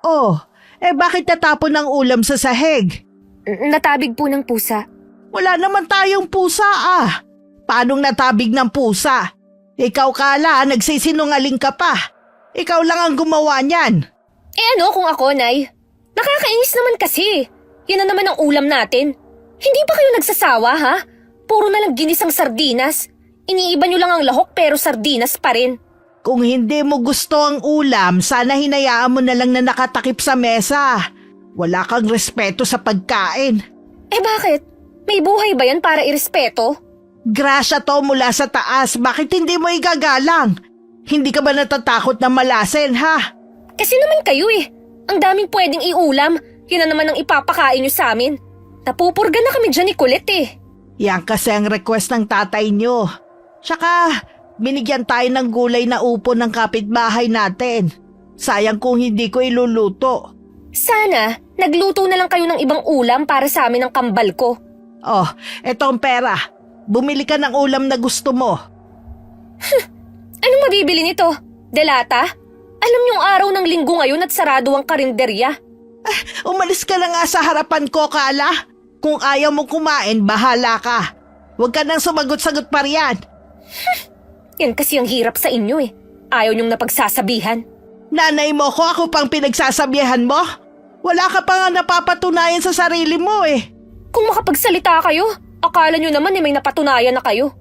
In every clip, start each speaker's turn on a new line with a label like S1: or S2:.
S1: Oh, bakit natapon ng ulam sa sahig?
S2: Natabig po ng pusa.
S1: Wala naman tayong pusa ah. Paanong natabig ng pusa? Ikaw Kala, nagsisinungaling ka pa. Ikaw lang ang gumawa niyan.
S2: Ano kung ako, Nay? Nakakainis naman kasi. Yan na naman ang ulam natin. Hindi ba kayo nagsasawa, ha? Puro na lang ginisang sardinas. Iniiba nyo lang ang lahok pero sardinas pa rin.
S1: Kung hindi mo gusto ang ulam, sana hinayaan mo na lang na nakatakip sa mesa. Wala kang respeto sa pagkain.
S2: Bakit? May buhay ba yan para irespeto?
S1: Grasya to mula sa taas, bakit hindi mo igagalang? Hindi ka ba natatakot na malasin, ha?
S2: Kasi naman kayo Ang daming pwedeng iulam. Yun na naman ang ipapakain nyo sa amin. Napupurga na kami dyan ni Kulit
S1: Yan kasi ang request ng tatay nyo. Tsaka, binigyan tayo ng gulay na upo ng kapitbahay natin. Sayang kung hindi ko iluluto.
S2: Sana, nagluto na lang kayo ng ibang ulam para sa amin ng kambal ko.
S1: Oh, eto ang pera. Bumili ka ng ulam na gusto mo.
S2: Anong mabibili nito? Delata? Alam niyong araw ng linggo ngayon at sarado ang karinderya.
S1: Umalis ka na nga sa harapan ko, Kala. Kung ayaw mo kumain, bahala ka. Huwag ka nang sumagot-sagot pa riyan.
S2: Yan kasi ang hirap sa inyo Ayaw niyong napagsasabihan.
S1: Nanay mo ko, ako pang pinagsasabihan mo? Wala ka pa nga napapatunayan sa sarili mo
S2: Kung makapagsalita kayo, akala niyo naman may napatunayan na kayo.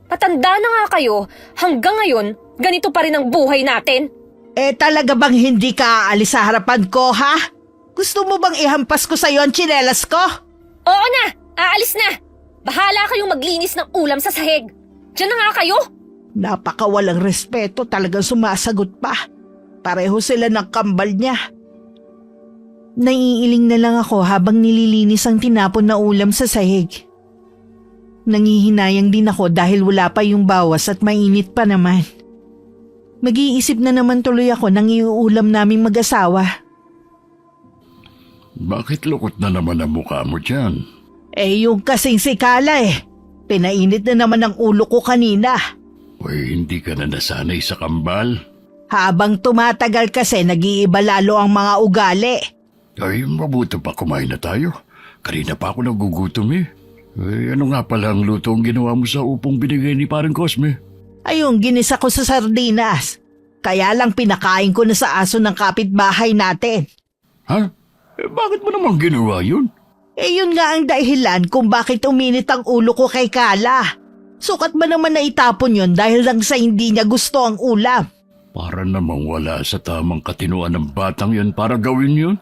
S2: Matanda na nga kayo, hanggang ngayon, ganito pa rin ang buhay natin.
S1: Talaga bang hindi ka aalis sa harapan ko, ha? Gusto mo bang ihampas ko sa'yo ang tsinelas ko?
S2: Oo na, aalis na. Bahala kayong maglinis ng ulam sa sahig. Diyan na nga kayo.
S1: Napakawalang respeto, talagang sumasagot pa. Pareho sila ng kambal niya. Naiiling na lang ako habang nililinis ang tinapon na ulam sa sahig. Nangihinayang din ako dahil wala pa yung bawas at mainit pa naman. Mag-iisip na naman tuloy ako ng iuulam naming mag-asawa.
S3: Bakit lukot na naman ang mukha mo dyan?
S1: Yung kasing si Kala Pinainit na naman ang ulo ko kanina.
S3: Hindi ka na nasanay sa kambal?
S1: Habang tumatagal kasi nag-iiba lalo ang mga ugali.
S3: Mabuti pa kumain na tayo. Kanina pa ako nagugutom ano nga pala ang luto ang ginawa mo sa upong binigay ni parang Cosme?
S1: Ayun, ginisa ko sa sardinas. Kaya lang pinakain ko na sa aso ng kapitbahay natin.
S3: Ha? Bakit mo naman ginawa yun?
S1: Yun nga ang dahilan kung bakit uminit ang ulo ko kay Kala. Sukat ba naman na itapon yun dahil lang sa hindi niya gusto ang ulam?
S3: Para namang wala sa tamang katinuan ng batang yan para gawin yun.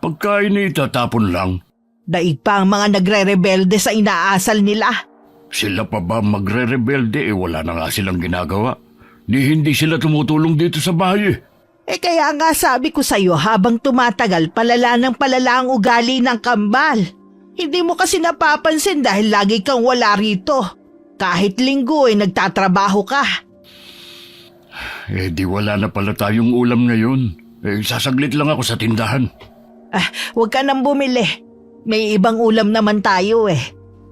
S3: Pagkain na itatapon lang.
S1: Daig pa ang mga nagre-rebelde sa inaasal nila.
S3: Sila pa ba magre-rebelde wala na nga silang ginagawa. Hindi sila tumutulong dito sa bahay
S1: Kaya nga sabi ko sa'yo habang tumatagal palala ng palala ang ugali ng kambal. Hindi mo kasi napapansin dahil lagi kang wala rito. Kahit linggo nagtatrabaho ka.
S3: Di wala na pala tayong ulam ngayon. Sasaglit lang ako sa tindahan.
S1: Huwag ka nang bumili. May ibang ulam naman tayo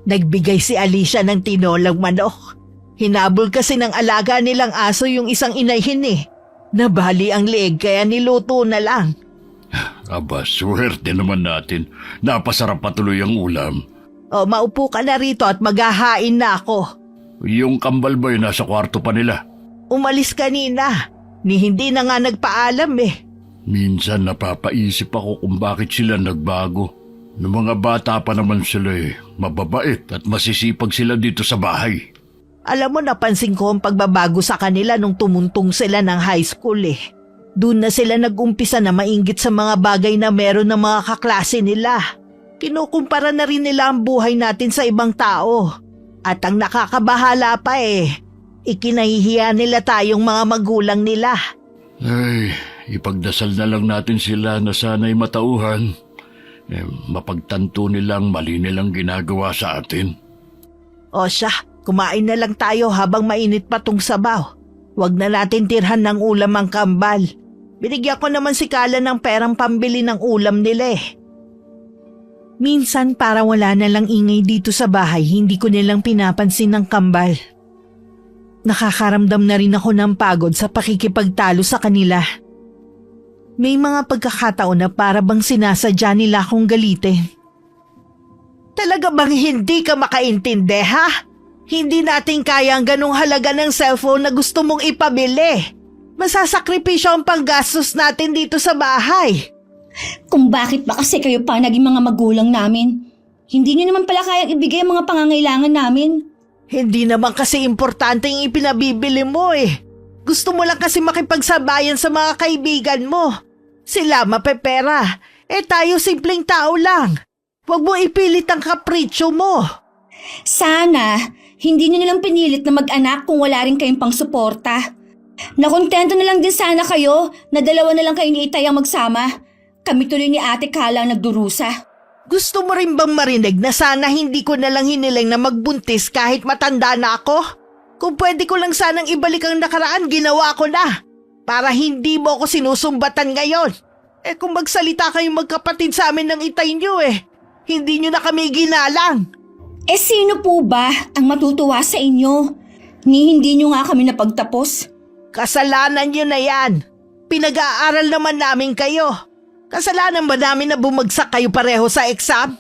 S1: Nagbigay si Alicia ng tinolang manok. Hinabol kasi ng alaga nilang aso yung isang inayhin Nabali ang leeg kaya niluto na lang.
S3: Aba, swerte naman natin. Napasarap patuloy ang ulam.
S1: Maupo ka na rito at maghahain na ako.
S3: Yung kambal ba'y nasa kwarto pa nila?
S1: Umalis kanina. Hindi na nga nagpaalam
S3: Minsan napapaisip ako kung bakit sila nagbago. Noong mga bata pa naman sila mababait at masisipag sila dito sa bahay.
S1: Alam mo, napansin ko ang pagbabago sa kanila nung tumuntong sila ng high school Doon na sila nag-umpisa na mainggit sa mga bagay na meron ng mga kaklase nila. Kinukumpara na rin nila ang buhay natin sa ibang tao. At ang nakakabahala pa ikinahihiya nila tayong mga magulang nila.
S3: Ipagdasal na lang natin sila na sana'y matauhan. Mapagtanto nilang mali nilang ginagawa sa atin.
S1: O siya, kumain na lang tayo habang mainit pa tong sabaw. Huwag na natin tirhan ng ulam ang kambal. Binigyan ko naman si Kala ng perang pambili ng ulam nila Minsan para wala na lang ingay dito sa bahay, hindi ko nilang pinapansin ng kambal. Nakakaramdam na rin ako ng pagod sa pakikipagtalo sa kanila. May mga pagkakataon na para bang sinasadya nila akong galitin. Talaga bang hindi ka makaintindi, ha? Hindi natin kaya ang ganong halaga ng cellphone na gusto mong ipabili. Masasakripisyo ang panggastos natin dito sa bahay.
S4: Kung bakit ba kasi kayo pa naging mga magulang namin? Hindi niyo naman pala kayang ibigay ang mga pangangailangan namin.
S1: Hindi naman kasi importante yung ipinabibili mo eh. Gusto mo lang kasi makipagsabayan sa mga kaibigan mo. Sila mapepera. Tayo simpleng tao lang. Huwag mo ipilit ang kapritsyo mo.
S4: Sana, hindi niyo nilang pinilit na mag-anak kung wala rin kayong pangsuporta. Nakontento na lang din sana kayo na dalawa na lang kayo ni Itay ang magsama. Kami tuloy ni Ate Kala ang nagdurusa.
S1: Gusto mo rin bang marinig na sana hindi ko na lang hiniling na magbuntis kahit matanda na ako? Kung pwede ko lang sanang ibalik ang nakaraan, ginawa ko na. Para hindi mo ako sinusumbatan ngayon. Kung magsalita kayong magkapatid sa amin ng Itay niyo hindi niyo na kami ginalang.
S4: Sino po ba ang matutuwa sa inyo? Ni hindi niyo nga kami napagtapos.
S1: Kasalanan niyo na yan. Pinag-aaral naman namin kayo. Kasalanan ba namin na bumagsak kayo pareho sa exam?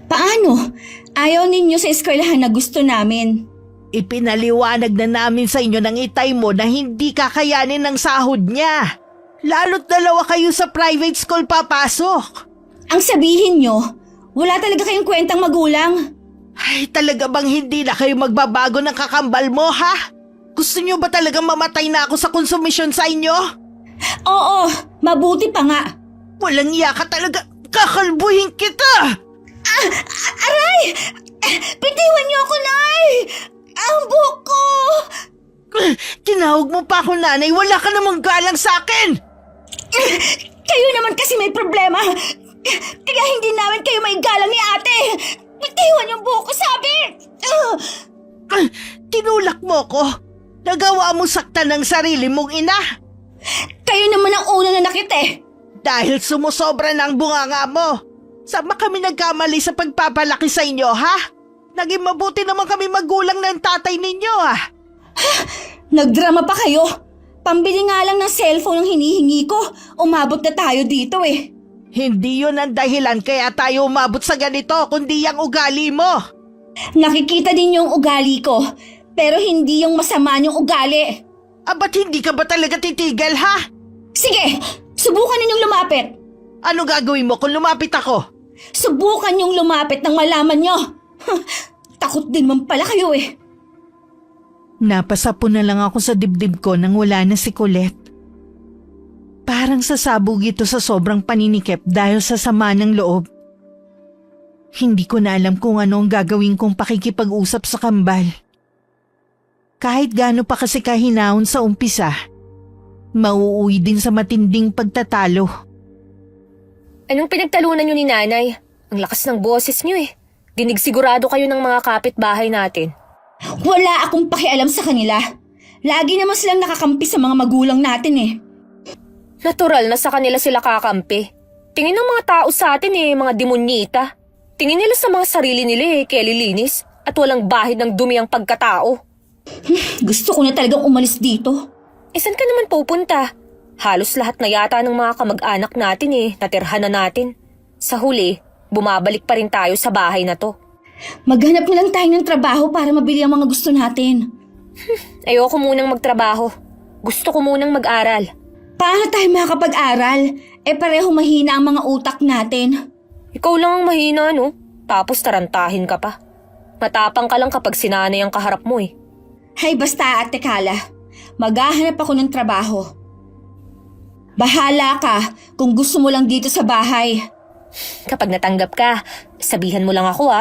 S4: Paano? Ayaw ninyo sa eskwelahan na gusto namin.
S1: Ipinaliwanag na namin sa inyo ng Itay mo na hindi kakayanin ng sahod niya. Lalo't dalawa kayo sa private school papasok.
S4: Ang sabihin nyo, wala talaga kayong kwentang magulang.
S1: Ay, talaga bang hindi na kayo magbabago ng kakambal mo, ha? Gusto niyo ba talagang mamatay na ako sa konsumisyon sa inyo?
S4: Oo, mabuti pa nga.
S1: Walang iya ka talaga. Kakalbuhin kita!
S4: Aray! Bitiwan niyo ako, Nay! Ang buhok ko!
S1: Tinawag mo pa ako, nanay. Wala ka namang galang sa akin!
S4: Kayo naman kasi may problema. Kaya hindi namin kayo may galang ni Ate. Bitiwan yung buhok ko, sabi!
S1: Tinulak mo ko. Nagawa mo saktan ng sarili mong ina.
S4: Kayo naman ang una na nakita.
S1: Dahil sumusobra ng bunganga mo. Sama kami nagkamali sa pagpapalaki sa inyo, ha? Naging mabuti naman kami magulang ng tatay ninyo, ha?
S4: Nagdrama pa kayo. Pambili nga lang ng cellphone ang hinihingi ko. Umabot na tayo dito eh.
S1: Hindi yun ang dahilan kaya tayo umabot sa ganito, kundi yung ugali mo.
S4: Nakikita din yung ugali ko, pero hindi yung masama yung ugali.
S1: Ba't hindi ka ba talaga titigil, ha?
S4: Sige, subukan ninyong lumapit.
S1: Ano gagawin mo kung lumapit ako?
S4: Subukan yung lumapit nang malaman nyo. Takot din man pala kayo eh.
S1: Napasapo na lang ako sa dibdib ko nang wala na si Colette. Parang sasabog ito sa sobrang paninikip dahil sa sama ng loob. Hindi ko na alam kung ano ang gagawin kong pakikipag-usap sa kambal. Kahit gaano pa kasi kahinahon sa umpisa, mauuwi din sa matinding pagtatalo.
S2: Anong pinagtalunan niyo ni Nanay? Ang lakas ng boses niyo eh. Dinig sigurado kayo ng mga kapitbahay natin.
S4: Wala akong pakialam sa kanila. Lagi naman silang nakakampi sa mga magulang natin eh.
S2: Natural na sa kanila sila kakampi. Tingin ng mga tao sa atin mga demonyita. Tingin nila sa mga sarili nila kelilinis at walang bahid ng dumi ang pagkatao.
S4: Gusto ko na talagang umalis dito.
S2: Saan ka naman pupunta? Halos lahat na yata ng mga kamag-anak natin natirhan na natin. Sa huli, bumabalik pa rin tayo sa bahay na to.
S4: Maghanap na lang tayo ng trabaho para mabili ang mga gusto natin.
S2: Ayoko munang magtrabaho. Gusto ko munang mag-aral.
S4: Paano tayo makakapag-aral? Pareho mahina ang mga utak natin.
S2: Ikaw lang ang mahina, no? Tapos tarantahin ka pa. Matapang ka lang kapag sinanay ang kaharap mo
S4: Hay basta Ate Kala, maghahanap ako ng trabaho. Bahala ka kung gusto mo lang dito sa bahay.
S2: Kapag natanggap ka, sabihan mo lang ako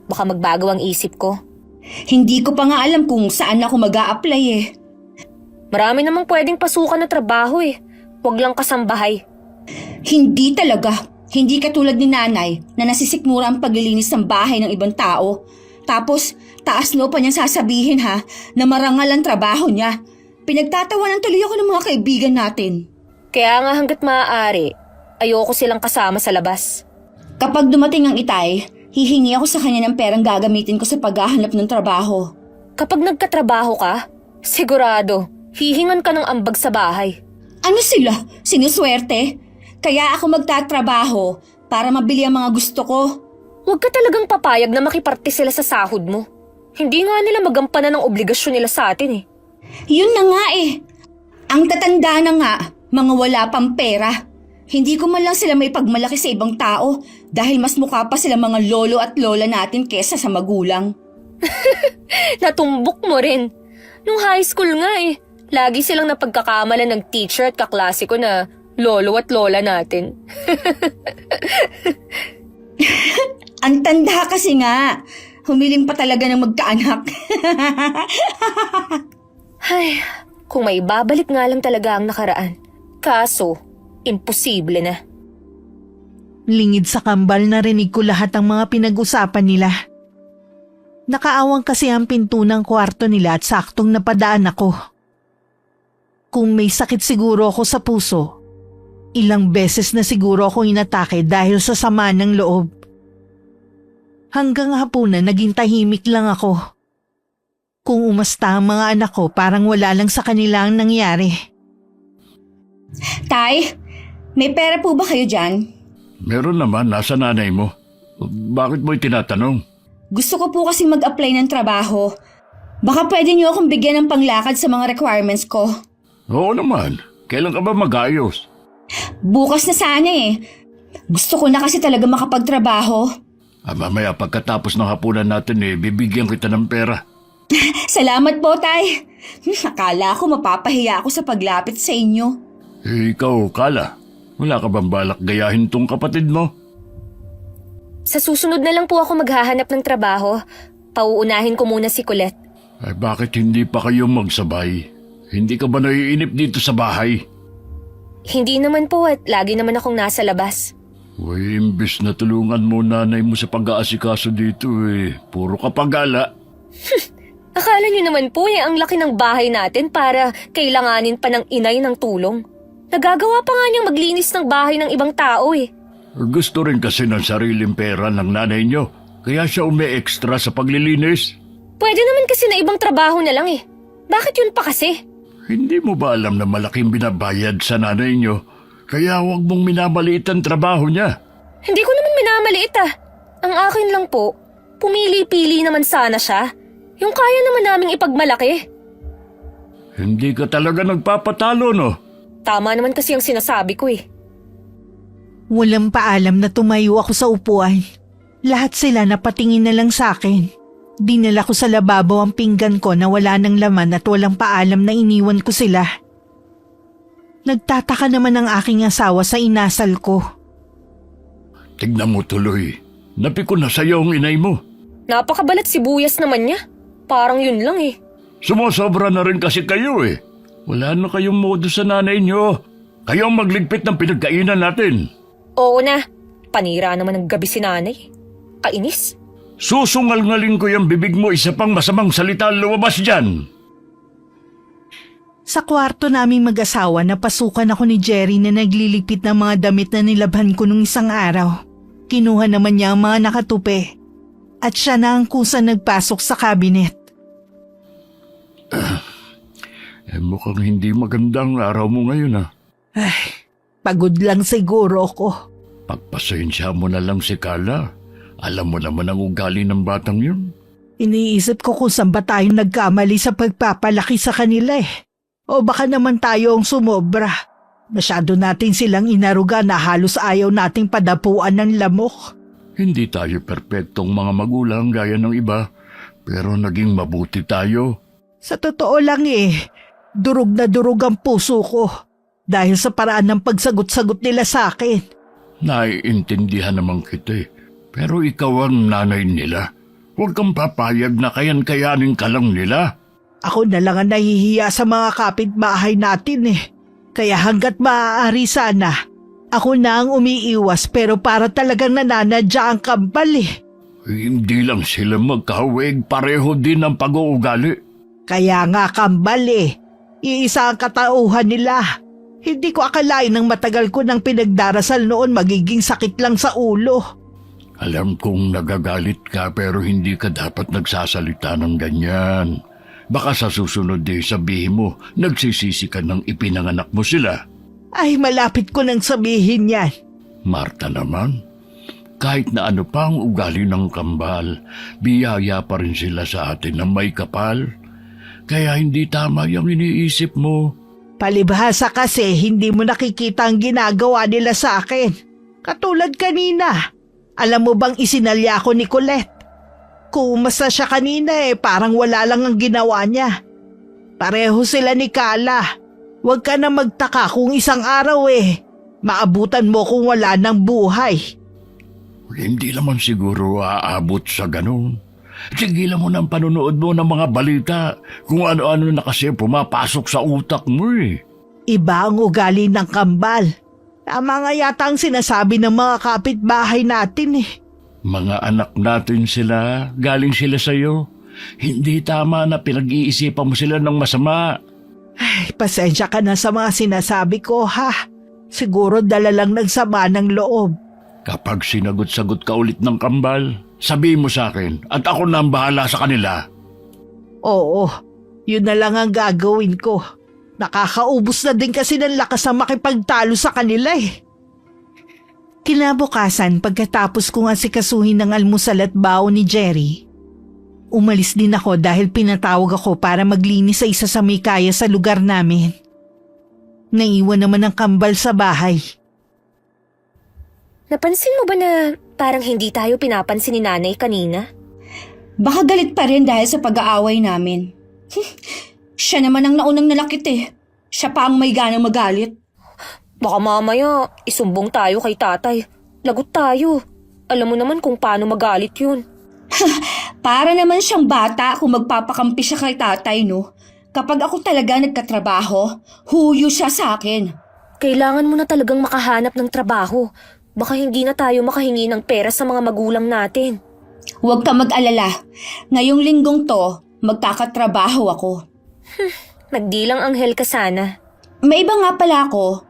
S2: Baka magbago ang isip ko.
S4: Hindi ko pa nga alam kung saan ako mag-a-apply
S2: Marami namang pwedeng pasukan na trabaho Huwag lang kasambahay.
S4: Hindi talaga. Hindi katulad ni Nanay na nasisikmura ang paglilinis ng bahay ng ibang tao. Tapos, taas loob pa niyang sasabihin na marangal ang trabaho niya. Pinagtatawanan tuloy ako ng mga kaibigan natin.
S2: Kaya nga hanggat maaari, ayoko silang kasama sa labas.
S4: Kapag dumating ang Itay, hihingi ako sa kanya ng perang gagamitin ko sa paghahanap ng trabaho.
S2: Kapag nagkatrabaho ka, sigurado, hihingan ka ng ambag sa bahay.
S4: Ano sila? Sinuswerte? Kaya ako magtatrabaho para mabili ang mga gusto ko.
S2: Huwag ka talagang papayag na makiparte sila sa sahod mo. Hindi nga nila magampanan ng obligasyon nila sa atin eh.
S4: Yun na nga eh. Ang tatanda na nga, mga wala pang pera. Hindi ko man lang sila may pagmalaki sa ibang tao dahil mas mukha pa sila mga lolo at lola natin kesa sa magulang.
S2: Natumbok mo rin. Nung high school nga eh, lagi silang napagkakamalan ng teacher at kaklase ko na lolo at lola natin.
S4: Ang tanda kasi nga. Humiling pa talaga ng magkaanak.
S2: Ay, kung may babalik nga lang talaga ang nakaraan. Kaso, imposible na.
S1: Lingid sa kambal narinig ko lahat ang mga pinag-usapan nila. Nakaawang kasi ang pinto ng kwarto nila at saktong napadaan ako. Kung may sakit siguro ako sa puso, ilang beses na siguro ako inatake dahil sa sama ng loob. Hanggang hapunan naging tahimik lang ako. Kung umasta ang mga anak ko parang wala lang sa kanila ang nangyari.
S4: Tay, may pera po ba kayo dyan?
S3: Meron naman, nasa nanay mo. Bakit mo tinatanong?
S4: Gusto ko po kasi mag-apply ng trabaho. Baka pwede niyo akong bigyan ng panglakad sa mga requirements ko.
S3: Oo naman. Kailan ka ba mag-ayos?
S4: Bukas na sana eh. Gusto ko na kasi talaga makapagtrabaho.
S3: Mamaya pagkatapos ng hapunan natin bibigyan kita ng pera.
S4: Salamat po, Tay. Akala ko mapapahiya ako sa paglapit sa inyo.
S3: Ikaw, Kala, wala ka bang balak gayahin tong kapatid mo?
S2: Sa susunod na lang po ako maghahanap ng trabaho. Pauunahin ko muna si Colette.
S3: Ay bakit hindi pa kayo magsabay? Hindi ka ba naiinip dito sa bahay?
S2: Hindi naman po at lagi naman akong nasa labas.
S3: Uy, imbis na tulungan mo nanay mo sa pag-aasikaso dito puro ka pagala.
S2: Akala niyo naman po ang laki ng bahay natin para kailanganin pa ng inay ng tulong. Nagagawa pa nga niyang maglinis ng bahay ng ibang tao eh.
S3: Gusto rin kasi ng sariling pera ng nanay niyo, kaya siya umi-extra sa paglilinis.
S2: Pwede naman kasi na ibang trabaho na lang eh. Bakit yun pa kasi?
S3: Hindi mo ba alam na malaking binabayad sa nanay niyo? Kaya huwag mong minamaliit ang trabaho niya.
S2: Hindi ko naman minamaliit ah. Ang akin lang po, pumili-pili naman sana siya. Yung kaya naman naming ipagmalaki.
S3: Hindi ka talaga nagpapatalo, no?
S2: Tama naman kasi ang sinasabi ko eh.
S1: Walang paalam na tumayo ako sa upuan. Lahat sila napatingin na lang sa akin. Dinala ko sa lababo ang pinggan ko na wala ng laman at walang paalam na iniwan ko sila. Nagtataka naman ang aking asawa sa inasal ko.
S3: Tignan mo tuloy. Napiko na sa'yo ang inay mo.
S2: Napakabalat sibuyas naman niya. Parang yun lang eh.
S3: Sumusobra na rin kasi kayo Wala na kayong modo sa nanay niyo. Kayo ang magligpit ng pinagkainan natin.
S2: Oo na, panira naman ng gabi si nanay. Kainis.
S3: Susungal-ngaling ko yung bibig mo, isa pang masamang salita lumabas dyan.
S1: Sa kwarto naming mag-asawa napasukan ako ni Jerry na nagliligpit ng mga damit na nilabhan ko nung isang araw. Kinuha naman niya ang mga nakatupi. At siya na ang kusa nagpasok sa cabinet.
S3: Mukhang hindi magandang araw mo ngayon
S1: Pagod lang siguro ko.
S3: Pagpasensya mo na lang si Carla. Alam mo naman ang ugali ng batang yun.
S1: Iniisip ko kung saan ba tayo nagkamali sa pagpapalaki sa kanila O baka naman tayo ang sumobra. Masyado natin silang inaruga na halos ayaw nating padapuan ng lamok.
S3: Hindi tayo perpektong mga magulang gaya ng iba, pero naging mabuti tayo.
S1: Sa totoo lang durog na durog ang puso ko dahil sa paraan ng pagsagot-sagot nila sa akin.
S3: Naiintindihan naman kita pero ikaw ang nanay nila. Huwag kang papayag na kayan-kayanin ka lang nila.
S1: Ako na lang ang nahihiya sa mga kapitbahay natin Kaya hanggat maaari sana, ako na ang umiiwas pero para talagang nananadya ang kambal
S3: Hindi lang sila magkahawig, pareho din ang pag-uugali.
S1: Kaya nga kambal Iisa ang katauhan nila. Hindi ko akalain ng matagal ko nang pinagdarasal noon magiging sakit lang sa ulo.
S3: Alam kong nagagalit ka pero hindi ka dapat nagsasalita ng ganyan. Baka sa susunod sabihin mo, nagsisisi ka nang ipinanganak mo sila.
S1: Ay, malapit ko nang sabihin yan.
S3: Marta naman, kahit na ano pa ang ugali ng kambal, biyaya pa rin sila sa atin na may kapal. Kaya hindi tama yung iniisip mo.
S1: Palibhasa kasi hindi mo nakikita ang ginagawa nila sa akin. Katulad kanina. Alam mo bang isinalya ko ni Colette? Kumasa siya kanina parang wala lang ang ginawa niya. Pareho sila ni Kala. Huwag ka na magtaka kung isang araw maabutan mo kung wala ng buhay.
S3: Hindi naman siguro aabot sa ganun. Tigilan mo ng panonood mo ng mga balita kung ano-ano na kasi pumapasok sa utak mo
S1: Iba ang ugali ng kambal. Tama nga yata ang sinasabi ng mga kapitbahay natin
S3: Mga anak natin sila, galing sila sa'yo. Hindi tama na pinag-iisipan mo sila ng masama.
S1: Ay, pasensya ka na sa mga sinasabi ko ha. Siguro dala lang ng sama ng loob.
S3: Kapag sinagot-sagot ka ulit ng kambal, sabihin mo sa akin at ako na ang bahala sa kanila.
S1: Oo, yun na lang ang gagawin ko. Nakakaubos na din kasi ng lakas na makipagtalo sa kanila Kinabukasan pagkatapos kong asikasuhin ng almusal at baon ni Jerry, umalis din ako dahil pinatawag ako para maglinis sa isa sa may kaya sa lugar namin. Naiwan naman ang kambal sa bahay.
S2: Napansin mo ba na parang hindi tayo pinapansin ni nanay kanina?
S4: Baka galit pa rin dahil sa pag-aaway namin. Siya naman ang naunang nalakit Siya pa ang may ganang magalit.
S2: Baka mamaya, isumbong tayo kay tatay. Lagot tayo. Alam mo naman kung paano magalit yun.
S4: Para naman siyang bata kung magpapakampi siya kay tatay, no? Kapag ako talaga nagkatrabaho, huyo siya sa akin.
S2: Kailangan mo na talagang makahanap ng trabaho. Baka hindi na tayo makahingi ng pera sa mga magulang natin.
S4: Huwag ka mag-alala. Ngayong linggong to, magkakatrabaho ako.
S2: Nagdilang anghel ka sana.
S4: May iba nga pala ako.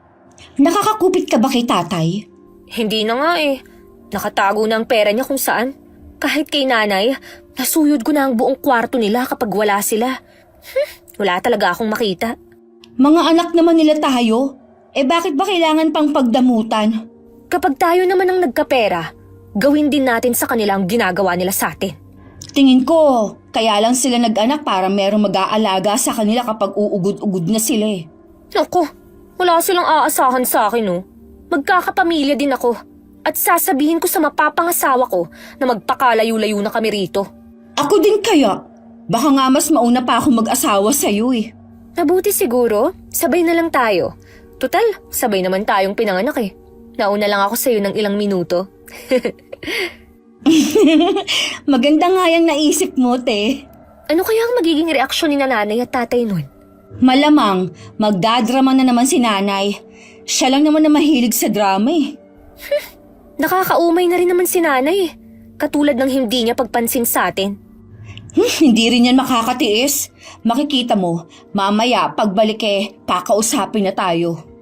S4: Nakakakupit ka ba kay tatay?
S2: Hindi na nga Nakatago na ang pera niya kung saan. Kahit kay nanay, nasuyod ko na ang buong kwarto nila kapag wala sila. Wala talaga akong makita.
S4: Mga anak naman nila tayo. Bakit ba kailangan pang pagdamutan?
S2: Kapag tayo naman ang nagkapera, gawin din natin sa kanila ang ginagawa nila sa atin.
S4: Tingin ko, kaya lang sila nag-anak para merong mag-aalaga sa kanila kapag uugod-ugod na sila
S2: Naku, wala silang aasahan sa akin Magkakapamilya din ako. At sasabihin ko sa mapapangasawa ko na magpakalayo-layo na kami rito.
S4: Ako din kaya. Baka nga mas mauna pa ako mag-asawa sa'yo
S2: Mabuti siguro, sabay na lang tayo. Tutal, sabay naman tayong pinanganak Nauna lang ako sa'yo ng ilang minuto.
S4: Maganda nga yung naisip mo, te.
S2: Ano kaya ang magiging reaksyon ni nanay at tatay nun?
S4: Malamang, magdadrama na naman si nanay. Siya lang naman na mahilig sa drama
S2: Nakakaumay na rin naman si nanay Katulad ng hindi niya pagpansin sa atin.
S4: Hindi rin yan makakatiis. Makikita mo, mamaya pagbalik kakausapin na tayo.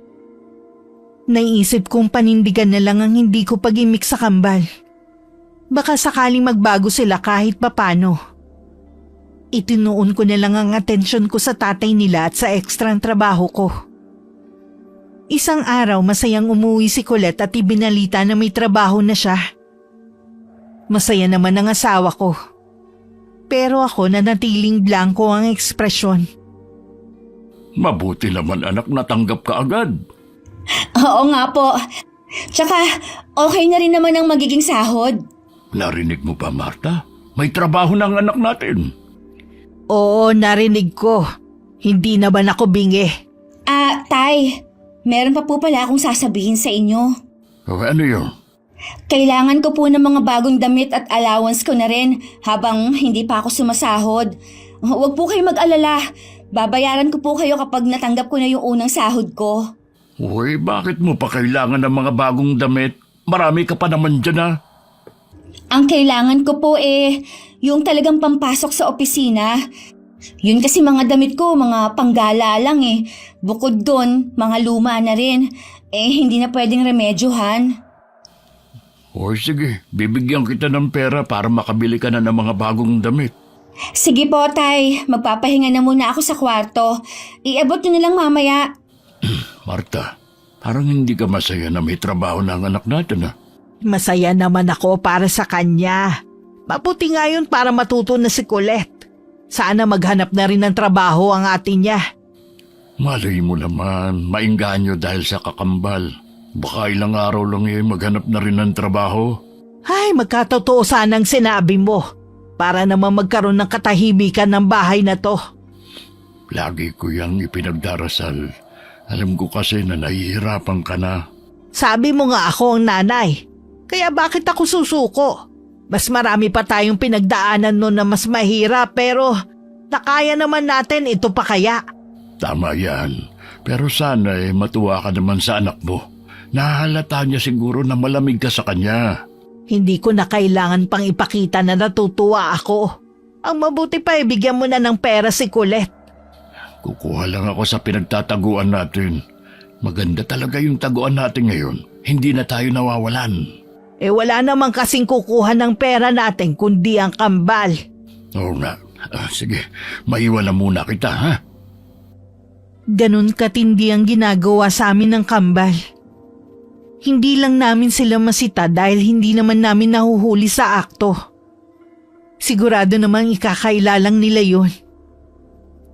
S1: Naisip kong panindigan na lang ang hindi ko pag-imik sa kambal. Baka sakaling magbago sila kahit papano. Itinuon ko na lang ang atensyon ko sa tatay nila at sa ekstrang trabaho ko. Isang araw masayang umuwi si Colette at ibinalita na may trabaho na siya. Masaya naman ang asawa ko. Pero ako nanatiling blanko ang ekspresyon.
S3: Mabuti naman anak, natanggap ka agad.
S4: Oo nga po. Tsaka, okay na rin naman ang magiging sahod.
S3: Narinig mo ba, Marta? May trabaho na ang anak natin.
S1: Oo, narinig ko. Hindi naman ako bingi.
S4: Tay, meron pa po pala akong sasabihin sa inyo.
S3: Ano yun?
S4: Kailangan ko po ng mga bagong damit at allowance ko na rin habang hindi pa ako sumasahod. Huwag po kayo mag-alala. Babayaran ko po kayo kapag natanggap ko na yung unang sahod ko.
S3: Uy, bakit mo pa kailangan ng mga bagong damit? Marami ka pa naman dyan
S4: Ang kailangan ko po yung talagang pampasok sa opisina. Yun kasi mga damit ko, mga panggala lang Bukod doon, mga luma na rin. Hindi na pwedeng remedyohan.
S3: Uy, sige, bibigyan kita ng pera para makabili ka na ng mga bagong damit.
S4: Sige po, Tay. Magpapahinga na muna ako sa kwarto. Iabot nyo na lang mamaya.
S3: Marta, Parang hindi ka masaya na may trabaho na ang anak natin
S1: Masaya naman ako para sa kanya. Mabuti nga yun para matuto na si Colette. Sana maghanap na rin ng trabaho ang atin niya.
S3: Malay mo naman, maingganyo dahil sa kakambal. Baka ilang araw lang maghanap na rin ng trabaho.
S1: Ay, magkatotoo sanang sinabi mo. Para naman magkaroon ng katahimikan ng bahay na to.
S3: Lagi ko yang ipinagdarasal. Alam ko kasi na nahihirapan ka na.
S1: Sabi mo nga ako ang nanay. Kaya bakit ako susuko? Mas marami pa tayong pinagdaanan noon na mas mahirap pero nakaya naman natin, ito pa kaya.
S3: Tama yan. Pero sana matuwa ka naman sa anak mo. Nahalata niya siguro na malamig ka sa kanya.
S1: Hindi ko na kailangan pang ipakita na natutuwa ako. Ang mabuti pa bigyan mo na ng pera si Colette.
S3: Kukuha lang ako sa pinagtataguan natin. Maganda talaga yung taguan natin ngayon. Hindi na tayo nawawalan.
S1: Wala naman kasing kukuha ng pera natin kundi ang kambal.
S3: Oo nga. Sige, maiwan na muna kita, ha?
S1: Ganun katindi ang ginagawa sa amin ng kambal. Hindi lang namin sila masita dahil hindi naman namin nahuhuli sa akto. Sigurado namang ikakailalang nila yun.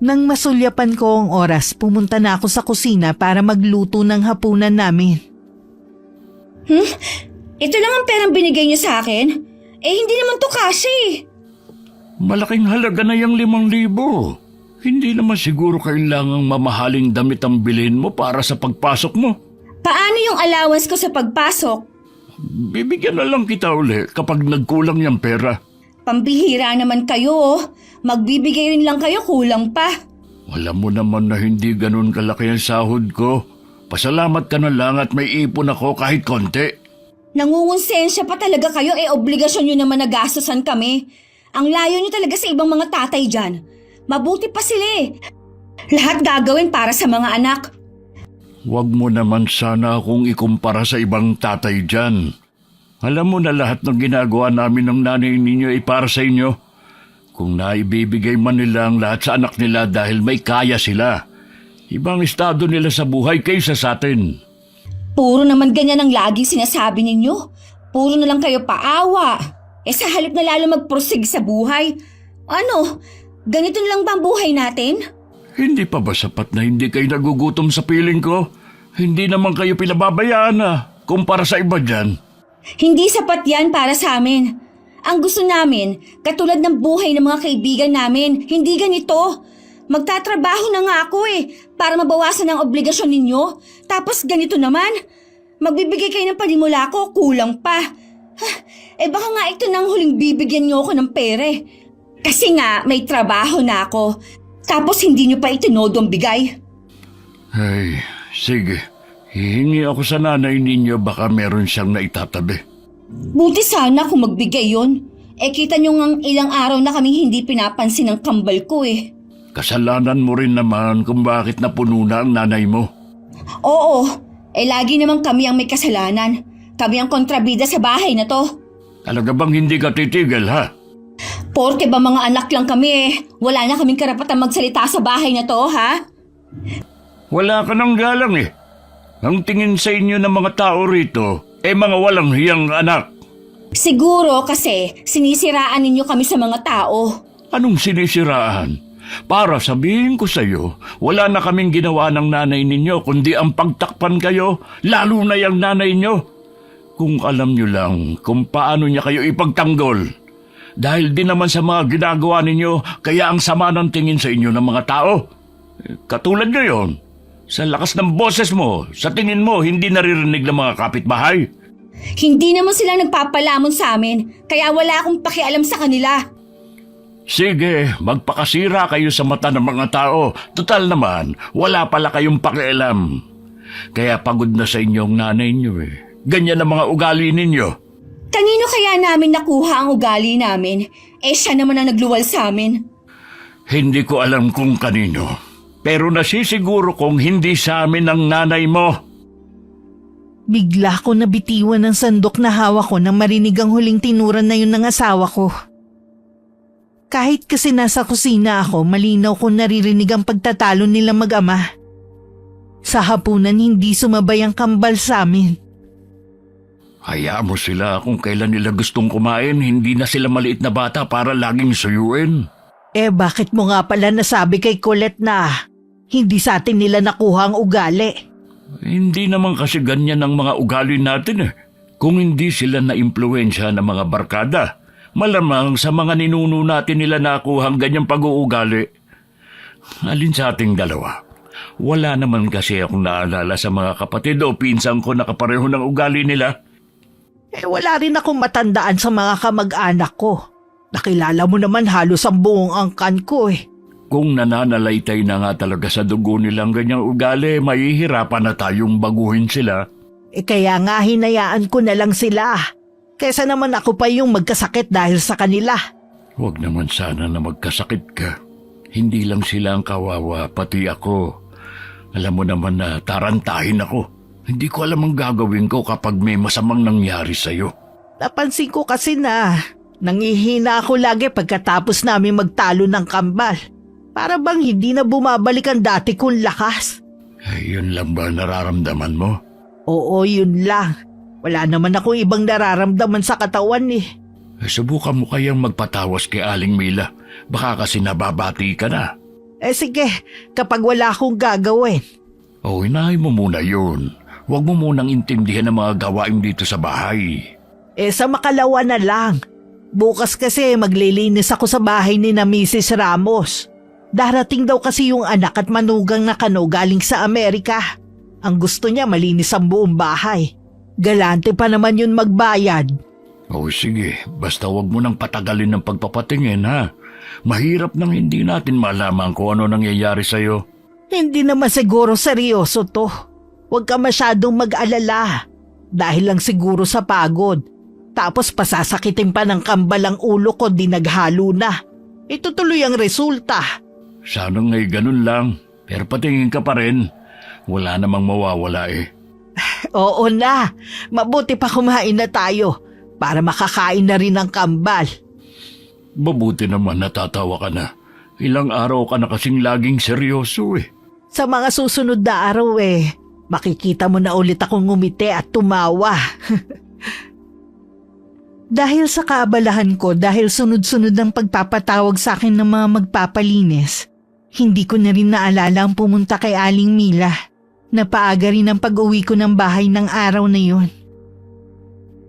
S1: Nang masulyapan ko ang oras, pumunta na ako sa kusina para magluto ng hapunan namin.
S4: Ito lang ang perang binigay niyo sa akin? Hindi naman to kasi.
S3: Malaking halaga na yung 5,000. Hindi naman siguro kailangang mamahaling damit ang bilhin mo para sa pagpasok mo.
S4: Paano yung allowance ko sa pagpasok?
S3: Bibigyan na lang kita uli kapag nagkulang yung pera.
S4: Pambihira naman kayo, oh. Magbibigay rin lang kayo, kulang pa.
S3: Alam mo naman na hindi ganun kalaki ang sahod ko. Pasalamat ka na lang at may ipon ako kahit konti.
S4: Nangungonsensya pa talaga kayo, obligasyon nyo naman na gastusan kami. Ang layo nyo talaga sa ibang mga tatay dyan. Mabuti pa sila. Lahat gagawin para sa mga anak.
S3: Huwag mo naman sana akong ikumpara sa ibang tatay dyan. Alam mo na lahat ng ginagawa namin ng nanay ninyo ay para sa inyo. Kung naibibigay man nila ang lahat sa anak nila dahil may kaya sila. Ibang estado nila sa buhay kaysa sa atin.
S4: Puro naman ganyan ang laging sinasabi ninyo. Puro na lang kayo paawa. Sa halip na lalo magprosig sa buhay. Ano, ganito na lang ba ang buhay natin?
S3: Hindi pa ba sapat na hindi kayo nagugutom sa piling ko? Hindi naman kayo pinababayaan kumpara sa iba dyan.
S4: Hindi sapat yan para sa amin. Ang gusto namin, katulad ng buhay ng mga kaibigan namin, hindi ganito. Magtatrabaho na nga ako para mabawasan ang obligasyon ninyo. Tapos ganito naman, magbibigay kayo ng panimula ko, kulang pa. Baka nga ito nang huling bibigyan niyo ako ng pere. Kasi nga, may trabaho na ako. Tapos hindi niyo pa itinodong bigay.
S3: Ay, sige. Hihingi ako sa nanay ninyo baka meron siyang naitatabi.
S4: Buti sana kung magbigay yon. Kita niyo ngang ilang araw na kami hindi pinapansin ng kambal ko
S3: Kasalanan mo rin naman kung bakit napuno na ang nanay mo.
S4: Oo, lagi naman kami ang may kasalanan. Kami ang kontrabida sa bahay na to.
S3: Talaga bang hindi ka titigil, ha?
S4: Porke ba mga anak lang kami wala na kaming karapatang magsalita sa bahay na to, ha?
S3: Wala ka ng galang Ang tingin sa inyo ng mga tao rito, mga walang hiyang anak.
S4: Siguro kasi sinisiraan ninyo kami sa mga tao.
S3: Anong sinisiraan? Para sabihin ko sa iyo, wala na kaming ginawa ng nanay ninyo kundi ang pagtakpan kayo, lalo na yung nanay nyo. Kung alam nyo lang kung paano niya kayo ipagtanggol. Dahil din naman sa mga ginagawa ninyo, kaya ang sama ng tingin sa inyo ng mga tao. Katulad ngayon, sa lakas ng boses mo, sa tingin mo, hindi naririnig ng mga kapitbahay.
S4: Hindi naman sila nagpapalamon sa amin, kaya wala akong pakialam sa kanila.
S3: Sige, magpakasira kayo sa mata ng mga tao. Total naman, wala pala kayong pakialam. Kaya pagod na sa inyong nanay niyo Ganyan ang mga ugali ninyo.
S4: Kanino kaya namin nakuha ang ugali namin? Siya naman ang nagluwal sa amin.
S3: Hindi ko alam kung kanino. Pero nasisiguro kong hindi sa amin ang nanay mo.
S1: Bigla ko nabitiwan ng sandok na hawak ko nang marinig ang huling tinuran na yun ng asawa ko. Kahit kasi nasa kusina ako, malinaw kong naririnig ang pagtatalo nila mag-ama. Sa hapunan hindi sumabay ang kambal sa amin.
S3: Hayaan mo sila kung kailan nila gustong kumain, hindi na sila maliit na bata para laging suyuin.
S1: Bakit mo nga pala nasabi kay Colette na hindi sa atin nila nakuha ang ugali?
S3: Hindi naman kasi ganyan ang mga ugali natin eh. Kung hindi sila na-impluensya ng mga barkada, malamang sa mga ninuno natin nila nakuha ang ganyang pag-uugali. Alin sa ating dalawa? Wala naman kasi akong naalala sa mga kapatid o pinsan ko na kapareho ng ugali nila.
S1: Wala rin akong matandaan sa mga kamag-anak ko. Nakilala mo naman halos ang buong angkan ko eh.
S3: Kung nananalaytay na nga talaga sa dugo nilang ganyang ugali, mahihirapan na tayong baguhin sila.
S1: Kaya nga hinayaan ko na lang sila. Kesa naman ako pa yung magkasakit dahil sa kanila.
S3: Huwag naman sana na magkasakit ka. Hindi lang sila ang kawawa, pati ako. Alam mo naman na tarantahin ako. Hindi ko alam ang gagawin ko kapag may masamang nangyari sa'yo.
S1: Napansin ko kasi na nangihina ako lagi pagkatapos namin magtalo ng kambal. Para bang hindi na bumabalik ang dati kong lakas.
S3: Yun lang ba nararamdaman mo?
S1: Oo, yun lang. Wala naman akong ibang nararamdaman sa katawan eh.
S3: Subukan mo kayang magpatawas kay Aling Mila. Baka kasi nababati ka na.
S1: Sige, kapag wala akong gagawin.
S3: Inahin mo muna yun. Huwag mo munang intindihan ang mga gawain dito sa bahay.
S1: Sa makalawa na lang. Bukas kasi maglilinis ako sa bahay ni na Mrs. Ramos. Darating daw kasi yung anak at manugang na kano galing sa Amerika. Ang gusto niya malinis ang buong bahay. Galante pa naman yun magbayad.
S3: Sige, basta huwag mo nang patagalin ng pagpapatingin ha. Mahirap nang hindi natin malaman kung ano nangyayari sa'yo.
S1: Hindi naman siguro seryoso to. Huwag ka masyadong mag-alala. Dahil lang siguro sa pagod. Tapos pasasakitin pa ng kambal ang ulo ko di naghalo na. Ito tuloy ang resulta.
S3: Sana nga'y ganun lang. Pero patingin ka pa rin. Wala namang mawawala eh.
S1: Oo na. Mabuti pa kumain na tayo. Para makakain na rin ang kambal.
S3: Mabuti naman natatawa ka na. Ilang araw ka na kasing laging seryoso eh.
S1: Sa mga susunod na araw makikita mo na ulit akong ngumiti at tumawa. Dahil sa kaabalahan ko dahil sunod-sunod ang pagpapatawag sa akin ng mga magpapalinis, hindi ko na rin naalala ang pumunta kay Aling Mila. Napaaga rin ang pag-uwi ko ng bahay ng araw na yun.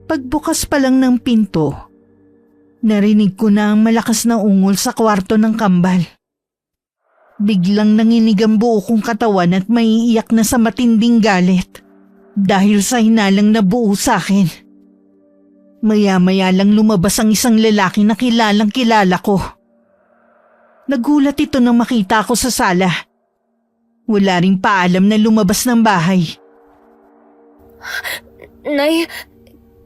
S1: Pagbukas pa lang ng pinto, narinig ko na ang malakas na ungol sa kwarto ng kambal. Biglang nanginig ang buo kong katawan at maiiyak na sa matinding galit dahil sa hinalang na buo sa akin. Maya-maya lang lumabas ang isang lalaki na kilalang kilala ko. Nagulat ito nang makita ko sa sala. Wala ring paalam na lumabas ng bahay.
S2: Nay,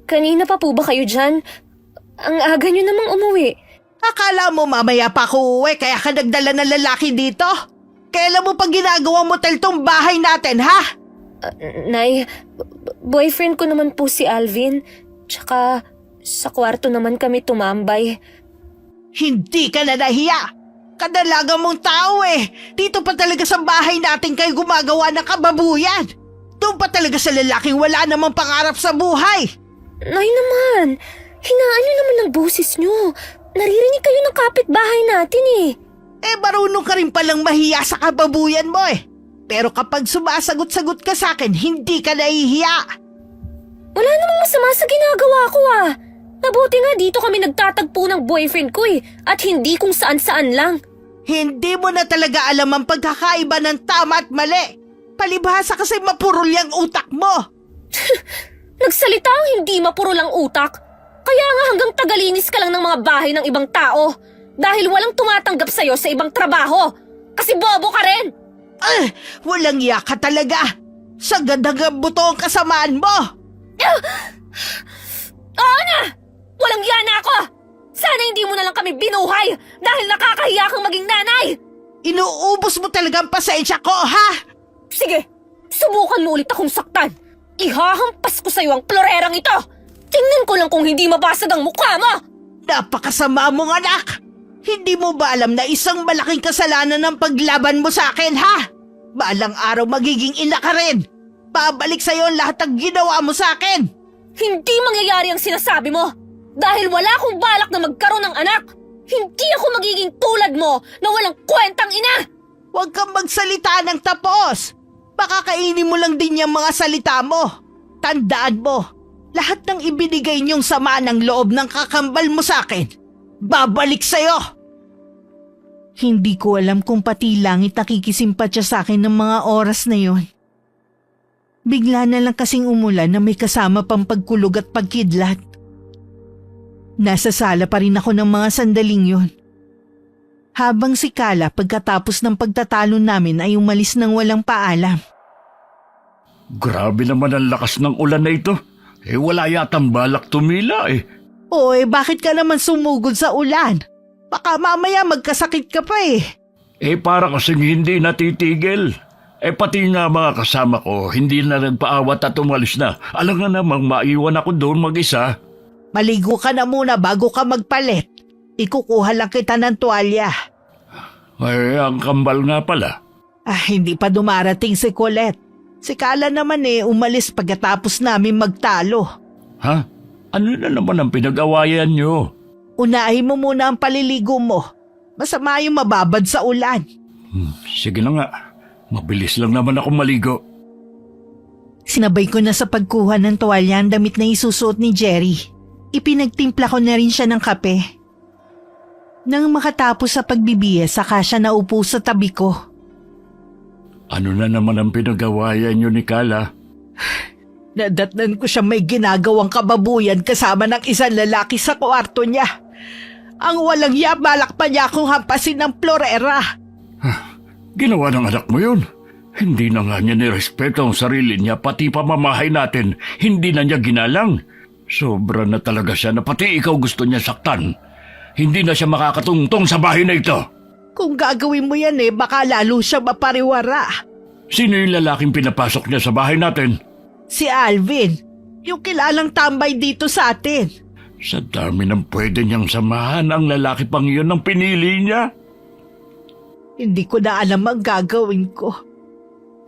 S2: kanina pa po ba kayo dyan? Ang aga nyo namang umuwi.
S1: Akala mo mamaya pa ako uwi kaya ka nagdala ng lalaki dito? Kailan mo pa ginagawa motel tong bahay natin, ha?
S2: Nay, boyfriend ko naman po si Alvin. Tsaka sa kwarto naman kami tumambay.
S1: Hindi ka na nahiya. Kadalaga mong tao Dito pa talaga sa bahay natin kayo gumagawa ng kababuyan. Doon pa talaga sa lalaking wala namang pangarap sa buhay.
S2: Nay naman, hinaan nyo naman ang boses nyo. Naririnig kayo ng kapitbahay natin
S1: Marunong ka rin palang mahiya sa kababuyan mo Pero kapag sumasagot-sagot ka sa akin, hindi ka nahihiya.
S2: Wala namang masama sa ginagawa ko Mabuti nga dito kami nagtatagpo ng boyfriend ko at hindi kung saan-saan lang.
S1: Hindi mo na talaga alam ang pagkakaiba ng tama at mali. Palibhasa kasi mapurol yung utak mo.
S2: Nagsalita ang hindi mapurol ang utak. Kaya nga hanggang tagalinis ka lang ng mga bahay ng ibang tao. Dahil walang tumatanggap sa'yo sa ibang trabaho. Kasi bobo ka rin.
S1: Walang iya ka talaga. Sagad-hanggang buto ang kasamaan mo.
S2: Oo na! Walang iya na ako! Sana hindi mo na lang kami binuhay dahil nakakahiya kang maging nanay!
S1: Inuubos mo talaga ang pasensya ko, ha?
S2: Sige, subukan mo ulit akong saktan. Ihahampas ko sa'yo ang florerang ito. Tingnan ko lang kung hindi mabasag ang mukha mo.
S1: Napakasama mong anak. Hindi mo ba alam na isang malaking kasalanan ang paglaban mo sa akin, ha? Balang araw magiging ina ka rin. Babalik sa'yo ang lahat ng ginawa mo sa akin.
S2: Hindi mangyayari ang sinasabi mo. Dahil wala akong balak na magkaroon ng anak. Hindi ako magiging tulad mo na walang kwentang ina.
S1: Huwag kang magsalita ng tapos. Baka kainin mo lang din yung mga salita mo. Tandaan mo, lahat ng ibinigay niyong sama ng loob ng kakambal mo sa akin, babalik sa'yo. Hindi ko alam kung pati langit nakikisimpatya sa akin ng mga oras na yon. Bigla na lang kasing umulan na may kasama pang pagkulog at pagkidlat. Nasa sala pa rin ako ng mga sandaling yon. Habang si Kala pagkatapos ng pagtatalo namin ay umalis ng walang paalam.
S3: Grabe naman ang lakas ng ulan na ito. Wala yatang balak tumila eh.
S1: Oy, bakit ka naman sumugod sa ulan? Baka mamaya magkasakit ka pa eh.
S3: Para kasing hindi natitigil. Pati nga mga kasama ko, hindi na nagpaawat at umalis na. Alam nga namang maiwan ako doon mag-isa.
S1: Maligo ka na muna bago ka magpalit. Ikukuha lang kita ng tuwalya.
S3: Ang kambal nga pala.
S1: Hindi pa dumarating si Colette. Si Kala naman umalis pagkatapos namin magtalo.
S3: Ha? Ano na naman ang pinag-awayan nyo?
S1: Unahin mo muna ang paliligo mo. Masama yung mababad sa ulan.
S3: Sige na nga. Mabilis lang naman ako maligo.
S1: Sinabay ko na sa pagkuha ng tuwalya ang damit na isusuot ni Jerry. Ipinagtimpla ko na rin siya ng kape. Nang makatapos sa pagbibiya, saka siya naupo sa tabi ko.
S3: Ano na naman ang pinag-awayan nyo ni Kala?
S1: Nadatnan ko siya may ginagawang kababuyan kasama ng isang lalaki sa kwarto niya. Ang walang ya, balak pa niya akong hampasin ng florera.
S3: Ginawa ng anak mo yun. Hindi na nga niya nirespeto ang sarili niya, pati pamamahay natin. Hindi na niya ginalang. Sobra na talaga siya na pati ikaw gusto niya saktan. Hindi na siya makakatungtong sa bahay na ito.
S1: Kung gagawin mo yan baka lalo siya mapariwara.
S3: Sino yung lalaking pinapasok niya sa bahay natin?
S1: Si Alvin, yung kilalang tambay dito sa atin.
S3: Sa dami ng pwede niyang samahan, ang lalaki pang yun ang pinili niya.
S1: Hindi ko na alam ang gagawin ko.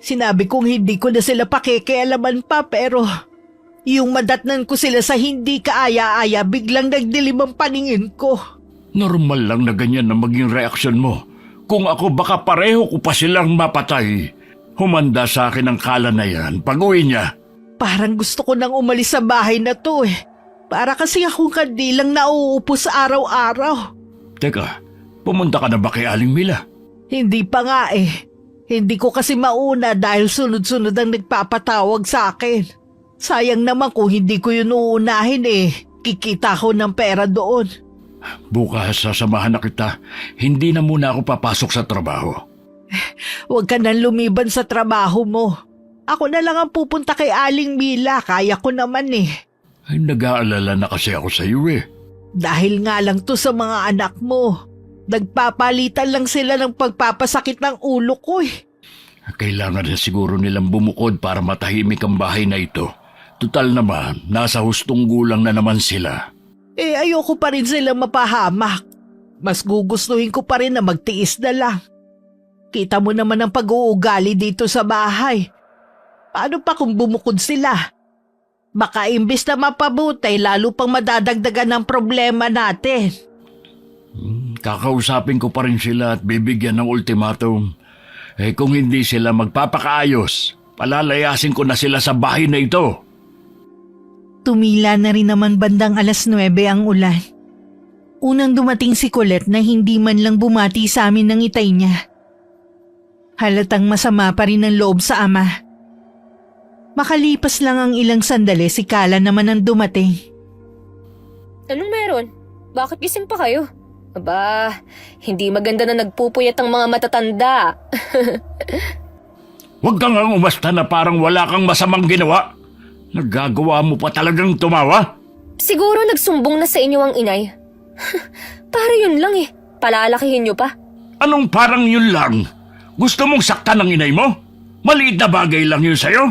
S1: Sinabi kong hindi ko na sila pakikialaman pa pero yung madatnan ko sila sa hindi kaaya-aya biglang nagdilim ang paningin ko.
S3: Normal lang na ganyan na maging reaksyon mo. Kung ako baka pareho ko pa silang mapatay. Humanda sa akin ang Kala na yan pag-uwi niya.
S1: Parang gusto ko nang umalis sa bahay na to Para kasi akong kandilang nauupo sa araw-araw.
S3: Teka, pumunta ka na ba kay Aling Mila?
S1: Hindi pa nga Hindi ko kasi mauna dahil sunod-sunod ang nagpapatawag sa akin. Sayang naman kung hindi ko yun uunahin Kikita ko ng pera doon.
S3: Bukas sasamahan na kita. Hindi na muna ako papasok sa trabaho.
S1: Huwag ka nang lumiban sa trabaho mo. Ako na lang ang pupunta kay Aling Mila. Kaya ko naman
S3: Nag-aalala na kasi ako sa iyo
S1: Dahil nga lang to sa mga anak mo. Nagpapalitan lang sila ng pagpapasakit ng ulo ko
S3: Kailangan na siguro nilang bumukod para matahimik ang bahay na ito. Tutal naman, nasa hustong gulang na naman sila.
S1: Ayoko pa rin sila mapahamak. Mas gugustuhin ko pa rin na magtiis na lang. Kita mo naman ang pag-uugali dito sa bahay. Paano pa kung bumukod sila? Baka imbis na mapabuti, lalo pang madadagdagan ng problema natin.
S3: Kakausapin ko pa rin sila at bibigyan ng ultimatum. Kung hindi sila magpapakaayos, palalayasin ko na sila sa bahay na ito.
S1: Tumila na rin naman bandang 9:00 ang ulan. Unang dumating si Colette na hindi man lang bumati sa amin ng itay niya. Halatang masama pa rin ang loob sa ama. Makalipas lang ang ilang sandali, si Kala naman ang dumating.
S2: Anong meron? Bakit gising pa kayo? Aba, hindi maganda na nagpupuyat ang mga matatanda.
S3: Huwag kang umasta na parang wala kang masamang ginawa. Nagagawa mo pa talagang tumawa?
S2: Siguro nagsumbong na sa inyo ang inay. Para yun lang palalakihin nyo pa.
S3: Anong parang yun lang? Gusto mong saktan ng inay mo? Maliit na bagay lang yun sa'yo?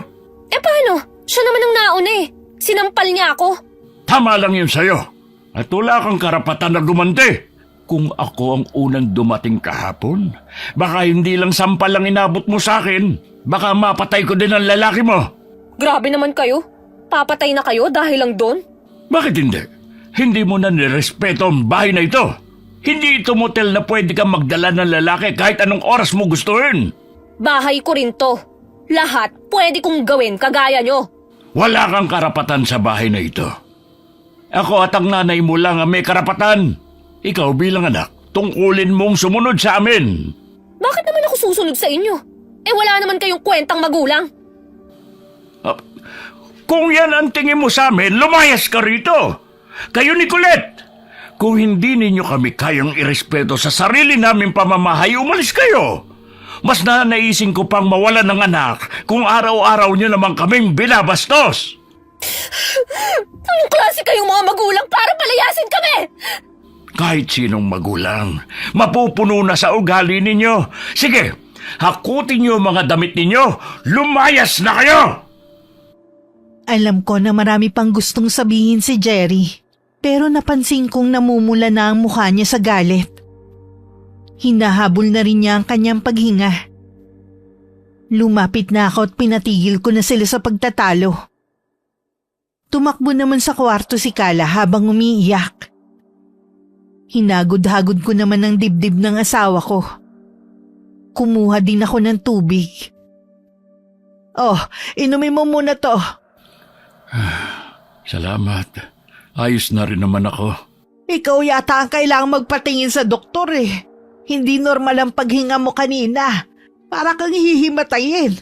S2: Paano? Siya naman ang nauna Sinampal niya ako.
S3: Tama lang yun sa'yo. At wala kang karapatan na gumanti. Kung ako ang unang dumating kahapon, baka hindi lang sampal ang inabot mo sa akin. Baka mapatay ko din ang lalaki mo.
S2: Grabe naman kayo. Papatay na kayo dahil lang doon?
S3: Bakit hindi? Hindi mo na nirespeto ang bahay na ito. Hindi ito motel na pwede kang magdala ng lalaki kahit anong oras mo gustuhin.
S2: Bahay ko rin to. Lahat pwede kong gawin kagaya nyo.
S3: Wala kang karapatan sa bahay na ito. Ako at ang nanay mo lang ang may karapatan. Ikaw bilang anak, tungkulin mong sumunod sa amin.
S2: Bakit naman ako susunod sa inyo? Eh wala naman kayong kwentang magulang.
S3: Kung yan ang tingin mo sa amin, lumayas ka rito. Kayo ni Colette, kung hindi ninyo kami kayang irespeto sa sarili naming pamamahay, umalis kayo. Mas nanaisin ko pang mawalan ng anak kung araw-araw nyo naman kaming binabastos.
S2: Anong klase kayong mga magulang para palayasin kami?
S3: Kahit sinong magulang, mapupuno na sa ugali ninyo. Sige, hakutin niyo ang mga damit ninyo. Lumayas na kayo!
S1: Alam ko na marami pang gustong sabihin si Jerry, pero napansin kong namumula na ang mukha niya sa galit. Hinahabol na rin niya ang kanyang paghinga. Lumapit na ako at pinatigil ko na sila sa pagtatalo. Tumakbo naman sa kwarto si Kala habang umiiyak. Hinagod-hagod ko naman ang dibdib ng asawa ko. Kumuha din ako ng tubig. Oh, inumin mo muna to.
S3: Salamat. Ayos na rin naman ako.
S1: Ikaw yata ang kailangang magpatingin sa doktor eh. Hindi normal ang paghinga mo kanina. Para kang hihimatayin.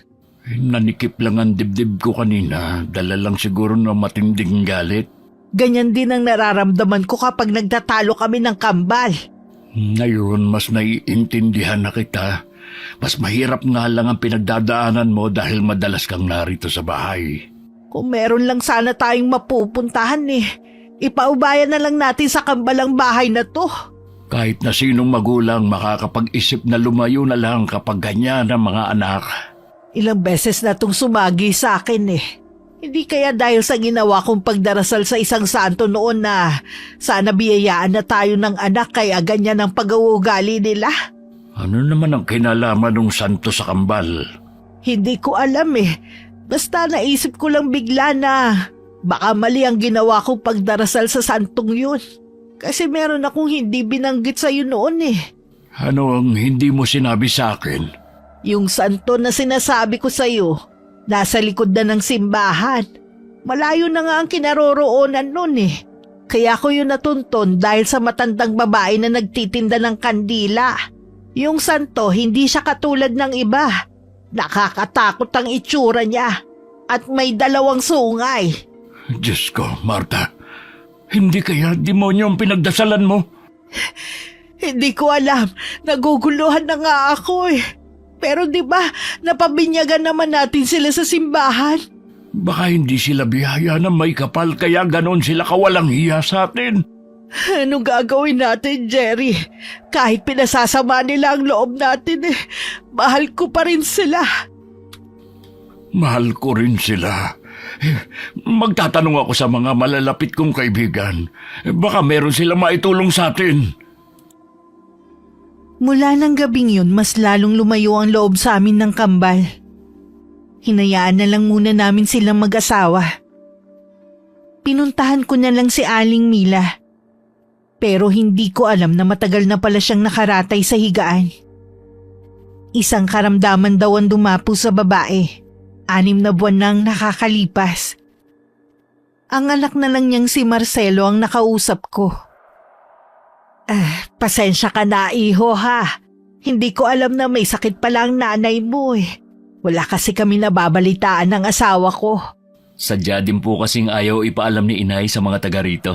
S3: Nanikip lang ang dibdib ko kanina. Dala lang siguro ng matinding galit.
S1: Ganyan din ang nararamdaman ko kapag nagtatalo kami ng kambal.
S3: Ngayon, mas naiintindihan na kita. Mas mahirap nga lang ang pinagdadaanan mo dahil madalas kang narito sa bahay.
S1: Kung meron lang sana tayong mapupuntahan eh. Ipaubayan na lang natin sa kambalang bahay na to.
S3: Kahit na sinong magulang makakapag-isip na lumayo na lang kapag ganyan ang mga anak.
S1: Ilang beses na itong sumagi sa akin eh. Hindi kaya dahil sa ginawa kong pagdarasal sa isang santo noon na sana biyayaan na tayo ng anak kaya ganyan ang pag-uugali nila?
S3: Ano naman ang kinalaman ng santo sa kambal?
S1: Hindi ko alam eh. Basta naisip ko lang bigla na baka mali ang ginawa kong pagdarasal sa santong yun. Kasi meron akong hindi binanggit sa'yo noon eh.
S3: Ano ang hindi mo sinabi sa akin?
S1: Yung santo na sinasabi ko sa'yo, nasa likod na ng simbahan. Malayo na nga ang kinaroroonan nun eh. Kaya ko yun natunton dahil sa matandang babae na nagtitinda ng kandila. Yung santo hindi siya katulad ng iba. Nakakatakot ang itsura niya at may 2 sungay.
S3: Diyos ko, Marta. Hindi kaya demonyo ang pinagdasalan mo?
S1: Hindi ko alam. Naguguluhan na nga ako eh. Pero di ba, napabinyagan naman natin sila sa simbahan?
S3: Baka hindi sila biyaya na may kapal kaya ganon sila kawalang hiya sa atin.
S1: Anong gagawin natin, Jerry? Kahit pinasasama nila ang loob natin eh, mahal ko pa rin sila.
S3: Mahal ko rin sila. Magtatanong ako sa mga malalapit kong kaibigan. Baka meron silang maitulong sa atin.
S1: Mula ng gabing yun, mas lalong lumayo ang loob sa amin ng kambal. Hinayaan na lang muna namin silang mag-asawa. Pinuntahan ko na lang si Aling Mila. Pero hindi ko alam na matagal na pala siyang nakaratay sa higaan. Isang karamdaman daw ang dumapo sa babae. 6 na buwan nang nakakalipas. Ang anak na lang niyang si Marcelo ang nakausap ko. Pasensya ka na, iho ha. Hindi ko alam na may sakit pala ang nanay mo eh. Wala kasi kami nababalitaan ng asawa ko.
S5: Sadya din po kasing ayaw ipaalam ni inay sa mga taga rito.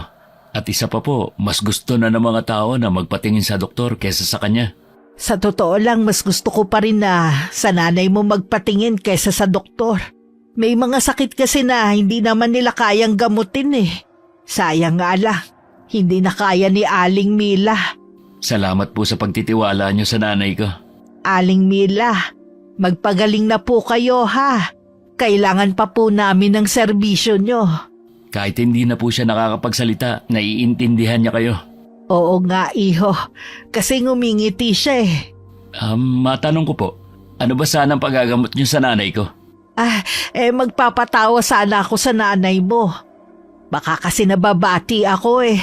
S5: At isa pa po, mas gusto na ng mga tao na magpatingin sa doktor kesa sa kanya.
S1: Sa totoo lang, mas gusto ko pa rin na sa nanay mo magpatingin kesa sa doktor. May mga sakit kasi na hindi naman nila kayang gamutin eh. Sayang nga lang, hindi na kaya ni Aling Mila.
S5: Salamat po sa pagtitiwala niyo sa nanay ko.
S1: Aling Mila, magpagaling na po kayo ha. Kailangan pa po namin ng serbisyo nyo.
S5: Kahit hindi na po siya nakakapagsalita, naiintindihan niya kayo.
S1: Oo nga, iho. Kasi ngumingiti siya eh.
S5: Matanong ko po, ano ba sana ang pagagamot niyo sa nanay ko?
S1: Magpapatawa sana ako sa nanay mo. Baka kasi nababati ako eh.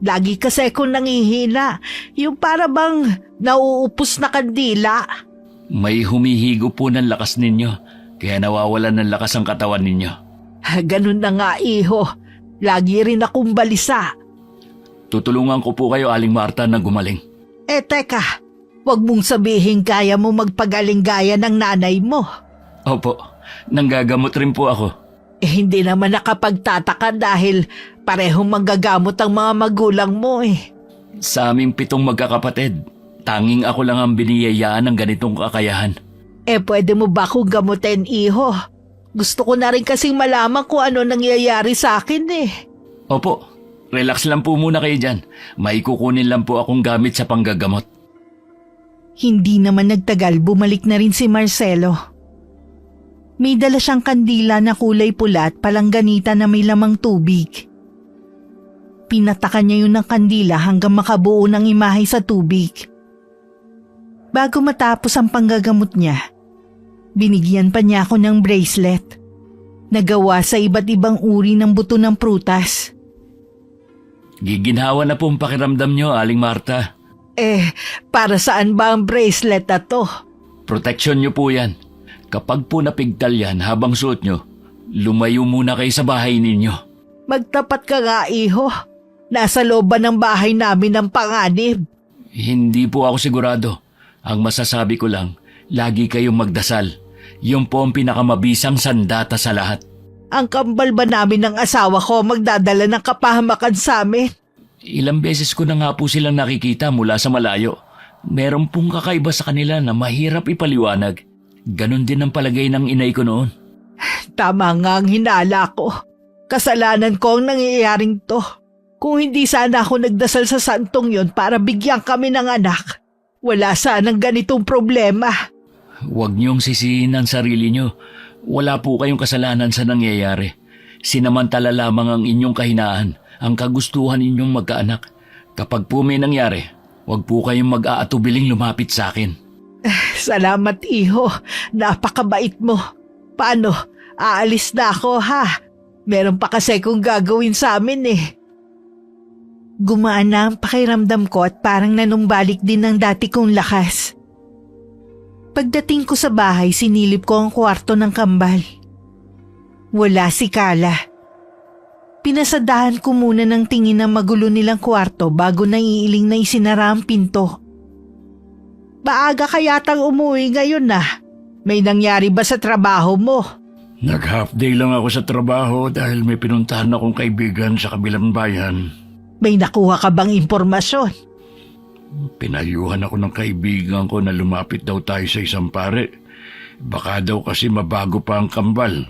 S1: Lagi kasi akong nangihina. Yung para bang nauupos na kandila.
S5: May humihigo po ng lakas ninyo, kaya nawawalan ng lakas ang katawan ninyo.
S1: Ganun na nga, iho. Lagi rin akong balisa.
S5: Tutulungan ko po kayo, Aling Marta, na gumaling.
S1: Teka. Huwag mong sabihin kaya mo magpagaling gaya ng nanay mo.
S5: Opo, nanggagamot rin po ako.
S1: Hindi naman nakapagtataka dahil parehong manggagamot ang mga magulang mo eh.
S5: Sa aming 7 magkakapatid, tanging ako lang ang biniyayaan ng ganitong kakayahan.
S1: Pwede mo ba akong gamutin, iho? Gusto ko na rin kasing malaman kung ano nangyayari sa akin eh.
S5: Opo, relax lang po muna kayo dyan. May kukunin lang po akong gamit sa panggagamot.
S1: Hindi naman nagtagal, bumalik na rin si Marcelo. May dala siyang kandila na kulay pula at palangganita na may lamang tubig. Pinatakan niya yun ng kandila hanggang makabuo ng imahe sa tubig. Bago matapos ang panggagamot niya, binigyan pa niya ako ng bracelet na gawa sa iba't ibang uri ng buto ng prutas.
S5: Giginhawa na po ang pakiramdam nyo, Aling Marta.
S1: Para saan ba ang bracelet na to?
S5: Proteksyon nyo po yan. Kapag po napigtal yan habang suot nyo, lumayo muna kayo sa bahay ninyo.
S1: Magtapat ka nga, iho. Nasa loob ba ng bahay namin ng panganib?
S5: Hindi po ako sigurado. Ang masasabi ko lang, lagi kayong magdasal. Yung po ang pinakamabisang sandata sa lahat.
S1: Ang kambal ba namin ng asawa ko magdadala ng kapahamakan sa amin?
S5: Ilang beses ko na nga po silang nakikita mula sa malayo. Meron pong kakaiba sa kanila na mahirap ipaliwanag. Ganon din ang palagay ng inay ko noon.
S1: Tama nga ang hinala ko. Kasalanan ko ang nangyayaring to. Kung hindi sana ako nagdasal sa santong yon para bigyan kami ng anak, wala sanang ganitong problema.
S5: Huwag niyong sisihin ang sarili niyo. Wala po kayong kasalanan sa nangyayari. Sinamantala lamang ang inyong kahinaan, ang kagustuhan ninyong magkaanak. Kapag po may nangyari, huwag po kayong mag-aatubiling lumapit sa akin.
S1: Salamat, iho. Napakabait mo. Paano? Aalis na ako, ha? Meron pa kasi kung gagawin sa amin eh. Gumaan na ang pakiramdam ko at parang nanumbalik din ng dati kong lakas. Pagdating ko sa bahay, sinilip ko ang kwarto ng kambal. Wala si Kala. Pinasadahan ko muna ng tingin ang magulo nilang kwarto bago naiiling na isinara ang pinto. Maaga ka yatang umuwi ngayon na. May nangyari ba sa trabaho mo?
S3: Nag-half day lang ako sa trabaho dahil may pinuntahan akong kaibigan sa kabilang bayan.
S1: May nakuha ka bang impormasyon?
S3: Pinayuhan ako ng kaibigan ko na lumapit daw tayo sa isang pare. Baka daw kasi mabago pa ang kambal.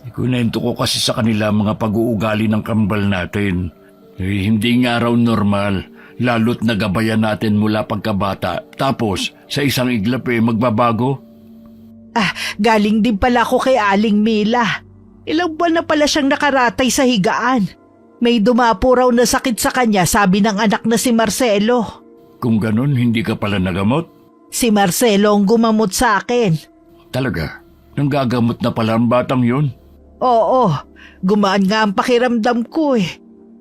S3: Ikunento ko kasi sa kanila mga pag-uugali ng kambal natin. Hindi nga raw normal, lalo't nagabayan natin mula pagkabata. Tapos, sa isang iglap magbabago.
S1: Galing din pala ako kay Aling Mila. Ilang buwan na pala siyang nakaratay sa higaan. May dumapo raw na sakit sa kanya, sabi ng anak na si Marcelo.
S3: Kung ganun, hindi ka pala nagamot?
S1: Si Marcelo ang gumamot sa akin.
S3: Talaga? Nanggagamot na pala ang batang yun?
S1: Oo, gumaan nga ang pakiramdam ko eh.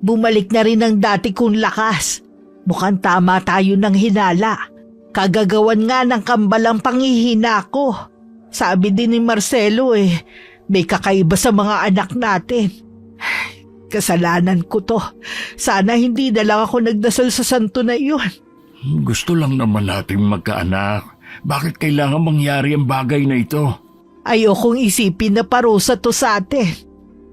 S1: Bumalik na rin ang dati kong lakas. Mukhang tama tayo ng hinala. Kagagawan nga ng kambalang panghihina ko. Sabi din ni Marcelo may kakaiba sa mga anak natin. Kasalanan ko to. Sana hindi na lang ako nagdasal sa santo na iyon.
S3: Gusto lang naman nating magkaanak. Bakit kailangan mangyari ang bagay na ito?
S1: Ayokong isipin na parusa to sa atin.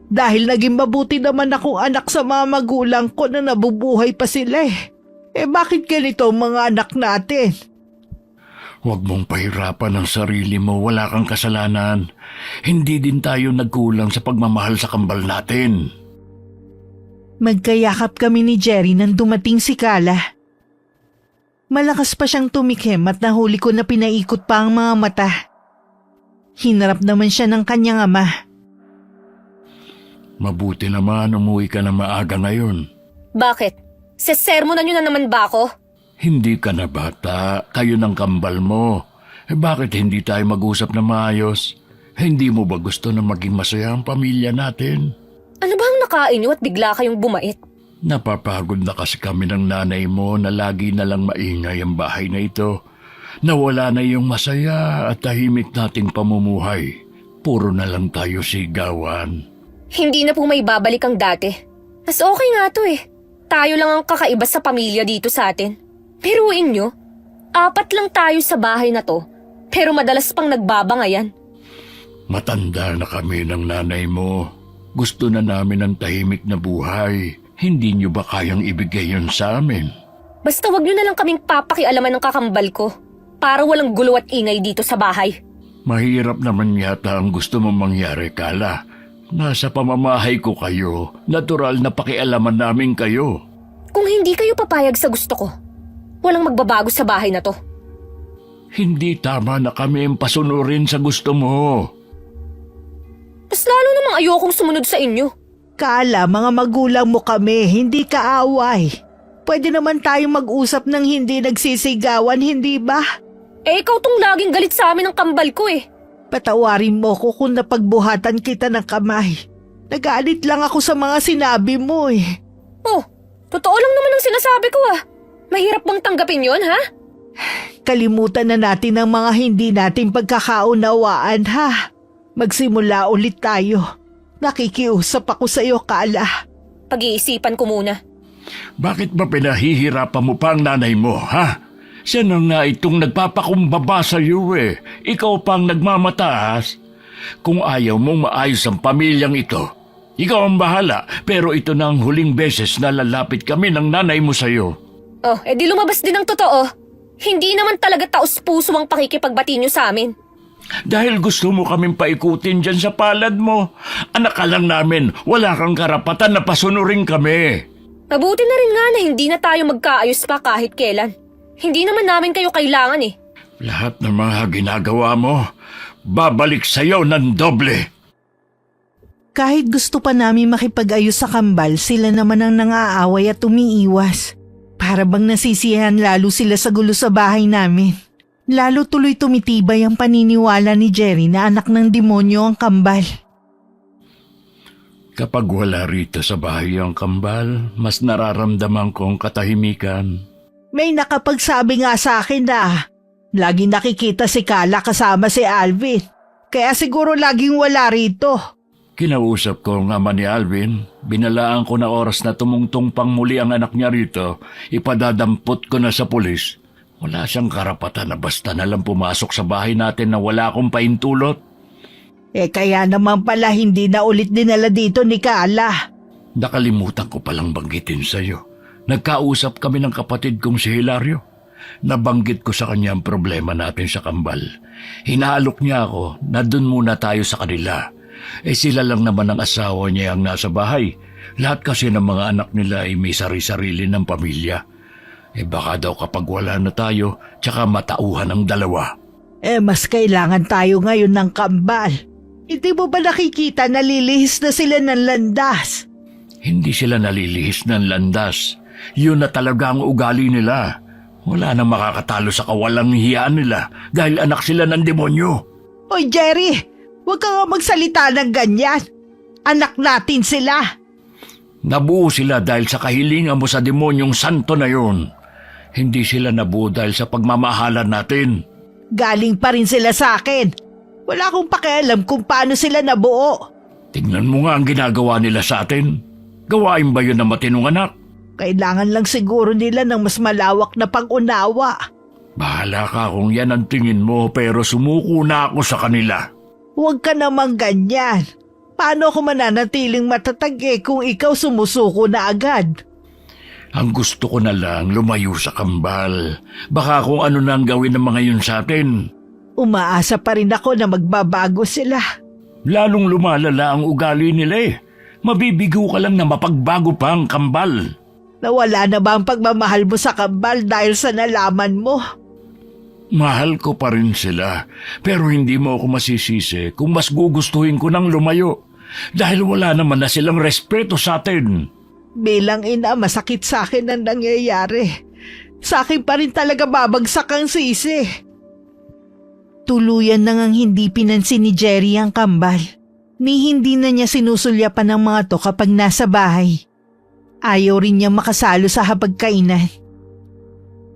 S1: Dahil naging mabuti naman akong anak sa mga magulang ko na nabubuhay pa sila bakit ganito ang mga anak natin?
S3: Huwag mong pahirapan ang sarili mo, wala kang kasalanan. Hindi din tayo nagkulang sa pagmamahal sa kambal natin.
S1: Magkayakap kami ni Jerry nang dumating si Kala. Malakas pa siyang tumikim at nahuli ko na pinaikot pa ang mga mata. Hinarap naman siya ng kanyang ama.
S3: Mabuti naman umuwi ka na maaga ngayon.
S2: Bakit? Sesermonan nyo na naman ba ako?
S3: Hindi ka na bata, kayo ng kambal mo. Bakit hindi tayo mag-usap na maayos? Hindi mo ba gusto na maging masaya ang pamilya natin?
S2: Ano ba ang nakain nyo at bigla kayong bumait?
S3: Napapagod na kasi kami ng nanay mo na lagi na lang maingay ang bahay na ito. Nawala na yung masaya at tahimik nating pamumuhay. Puro na lang tayo sigawan.
S2: Hindi na po may babalik ang dati. Mas okay nga to eh. Tayo lang ang kakaiba sa pamilya dito sa atin. Biruin nyo, 4 lang tayo sa bahay na to. Pero madalas pang nagbabangayan.
S3: Matanda na kami ng nanay mo. Gusto na namin ng tahimik na buhay. Hindi niyo ba kayang ibigay yun sa amin?
S2: Basta wag nyo na lang kaming papakialaman ng kakambal ko. Para walang gulo at ingay dito sa bahay.
S3: Mahirap naman yata ang gusto mong mangyari, Kala. Nasa pamamahay ko kayo. Natural na pakialaman namin kayo.
S2: Kung hindi kayo papayag sa gusto ko, walang magbabago sa bahay na to.
S3: Hindi tama na kami ang pasunurin sa gusto mo.
S2: Mas lalo namang ayokong sumunod sa inyo.
S1: Kala, mga magulang mo kami, hindi kaaway. Pwede naman tayong mag-usap ng hindi nagsisigawan, hindi ba?
S2: Eh ikaw tong laging galit sa amin ng kambal ko eh.
S1: Patawarin mo ko kung napagbuhatan kita ng kamay. Nagalit lang ako sa mga sinabi mo eh.
S2: Oh, totoo lang naman ang sinasabi ko ah. Mahirap bang tanggapin yon ha?
S1: Kalimutan na natin ang mga hindi natin pagkakaunawaan ha. Magsimula ulit tayo. Nakikiusap ako sa iyo, Kala.
S2: Pag-iisipan ko muna.
S3: Bakit ba pinahihirapan mo pa ang nanay mo, ha? Siya na nga itong nagpapakumbaba sa iyo eh. Ikaw pang nagmamataas. Kung ayaw mong maayos ang pamilyang ito, ikaw ang bahala. Pero ito na ang huling beses na lalapit kami ng nanay mo sa iyo.
S2: Oh, edi lumabas din ang totoo. Hindi naman talaga taos-puso ang pakikipagbati nyo sa amin.
S3: Dahil gusto mo kaming paikutin dyan sa palad mo. Anak ka lang namin, wala kang karapatan na pasunurin kami.
S2: Mabuti na rin nga na hindi na tayo magkaayos pa kahit kailan. Hindi naman namin kayo kailangan eh.
S3: Lahat ng mga ginagawa mo, babalik sa'yo ng doble.
S1: Kahit gusto pa namin makipag-ayos sa kambal, sila naman ang nangaaway at umiiwas. Para bang nasisiyahan lalo sila sa gulo sa bahay namin. Lalo tuloy tumitibay ang paniniwala ni Jerry na anak ng demonyo ang kambal.
S3: Kapag wala rito sa bahay ang kambal, mas nararamdaman kong katahimikan.
S1: May nakapagsabi nga sa akin na lagi nakikita si Kala kasama si Alvin. Kaya siguro laging wala rito.
S3: Kinausap ko ang ama ni Alvin. Binalaan ko na oras na tumungtong pang muli ang anak niya rito. Ipadadampot ko na sa pulis. Wala siyang karapatan na basta na lang pumasok sa bahay natin na wala akong paintulot.
S1: Kaya naman pala hindi na ulit dinala dito ni Kala.
S3: Nakalimutan ko palang banggitin sa'yo. Nagkausap kami ng kapatid kong si Hilario. Nabanggit ko sa kanya ang problema natin sa kambal. Hinaalok niya ako na dun muna tayo sa kanila. Sila lang naman ang asawa niya ang nasa bahay. Lahat kasi ng mga anak nila ay may sari-sarili ng pamilya. Baka daw kapag wala na tayo, tsaka matauhan ang dalawa.
S1: Mas kailangan tayo ngayon ng kambal. Hindi mo ba nakikita na lilihis na sila ng landas?
S3: Hindi sila nalilihis ng landas. Yun na talaga ang ugali nila. Wala nang makakatalo sa kawalang hiyaan nila dahil anak sila ng demonyo.
S1: Oy Jerry, huwag ka nga magsalita ng ganyan. Anak natin sila.
S3: Nabuo sila dahil sa kahilingan mo sa demonyong santo na yun. Hindi sila nabuo dahil sa pagmamahalan natin.
S1: Galing pa rin sila sa akin. Wala akong pakialam kung paano sila nabuo.
S3: Tingnan mo nga ang ginagawa nila sa atin. Gawain ba yun ng matinong anak?
S1: Kailangan lang siguro nila ng mas malawak na pag-unawa.
S3: Bahala ka kung yan ang tingin mo pero sumuko na ako sa kanila.
S1: Huwag ka namang ganyan. Paano ako mananatiling matatag kung ikaw sumusuko na agad?
S3: Ang gusto ko na lang lumayo sa kambal. Baka kung ano na ang gawin ng mga yun sa atin.
S1: Umaasa pa rin ako na magbabago sila.
S3: Lalong lumalala ang ugali nila eh. Mabibigo ka lang na mapagbago pa ang kambal.
S1: Nawala na ba ang pagmamahal mo sa kambal dahil sa nalaman mo?
S3: Mahal ko pa rin sila, pero hindi mo ako masisisi kung mas gugustuhin ko ng lumayo. Dahil wala naman na silang respeto sa atin.
S1: Bilang ina, masakit sa akin ang nangyayari. Sa akin pa rin talaga babagsak ang sisi. Tuluyan na ngang hindi pinansin ni Jerry ang kambal. Ni hindi na niya sinusulyapan ng mga to kapag nasa bahay. Ayaw rin niya makasalo sa hapagkainan.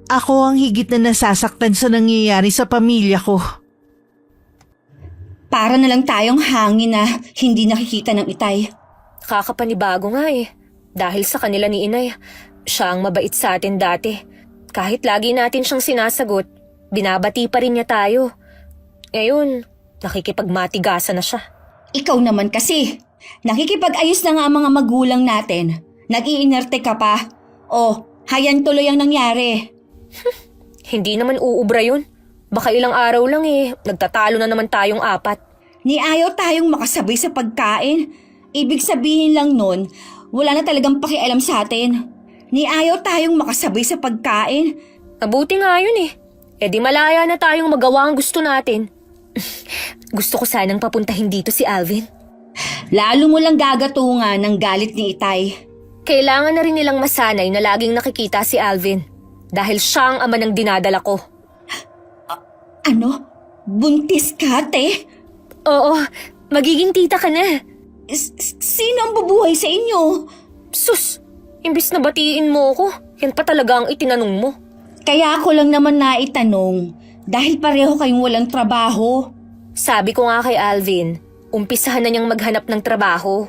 S1: Ako ang higit na nasasaktan sa nangyayari sa pamilya ko.
S4: Para na lang tayong hangin na hindi nakikita ng Itay.
S2: Kakapanibago nga eh. Dahil sa kanila ni Inay, siya ang mabait sa atin dati. Kahit lagi natin siyang sinasagot, binabati pa rin niya tayo. Ngayon, nakikipagmatigasan na siya.
S4: Ikaw naman kasi, nakikipag-ayos na nga ang mga magulang natin. Nag-iinerte ka pa. O, hayan tuloy ang nangyari.
S2: Hindi naman uubra yun. Baka ilang araw lang eh, nagtatalo na naman tayong 4.
S4: Ni ayaw tayong makasabay sa pagkain. Ibig sabihin lang nun, wala na talagang pakialam sa atin. Ni ayaw tayong makasabay sa pagkain.
S2: Mabuti nga yun eh. E di malaya na tayong magawa ang gusto natin. Gusto ko sanang papuntahin dito si Alvin.
S4: Lalo mo lang gagatungan ng galit ni Itay.
S2: Kailangan na rin nilang masanay na laging nakikita si Alvin. Dahil siya ang ama ng dinadala ko.
S4: Ano? Buntis ka, te?
S2: Oo, magiging tita ka na.
S4: Sino ang bubuhay sa inyo?
S2: Sus, imbis na batiin mo ako, yan pa talaga ang itinanong mo.
S4: Kaya ako lang naman naitanong dahil pareho kayong walang trabaho.
S2: Sabi ko nga kay Alvin, umpisahan na niyang maghanap ng trabaho.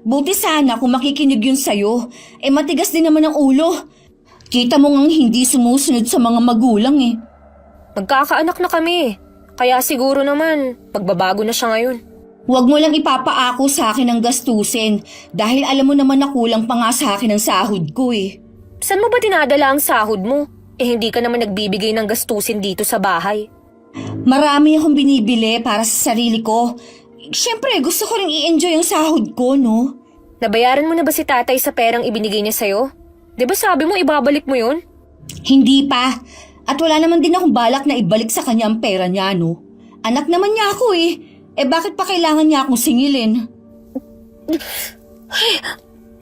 S4: Buti sana kung makikinig yun sa'yo. Matigas din naman ang ulo. Kita mo ngang hindi sumusunod sa mga magulang eh.
S2: Magkakaanak na kami, kaya siguro naman, magbabago na siya ngayon.
S4: Huwag mo lang ipapaako sa akin ang gastusin dahil alam mo naman na kulang pa nga sa akin ang sahod ko eh.
S2: Saan mo ba dinadala ang sahod mo? Hindi ka naman nagbibigay ng gastusin dito sa bahay.
S4: Marami akong binibili para sa sarili ko. Siyempre, gusto ko rin i-enjoy ang sahod ko, no?
S2: Nabayaran mo na ba si tatay sa perang ibinigay niya sa'yo? Di ba sabi mo ibabalik mo yun?
S4: Hindi pa. At wala naman din akong balak na ibalik sa kanya ang pera niya, no? Anak naman niya ako eh. Bakit pa kailangan niya akong singilin?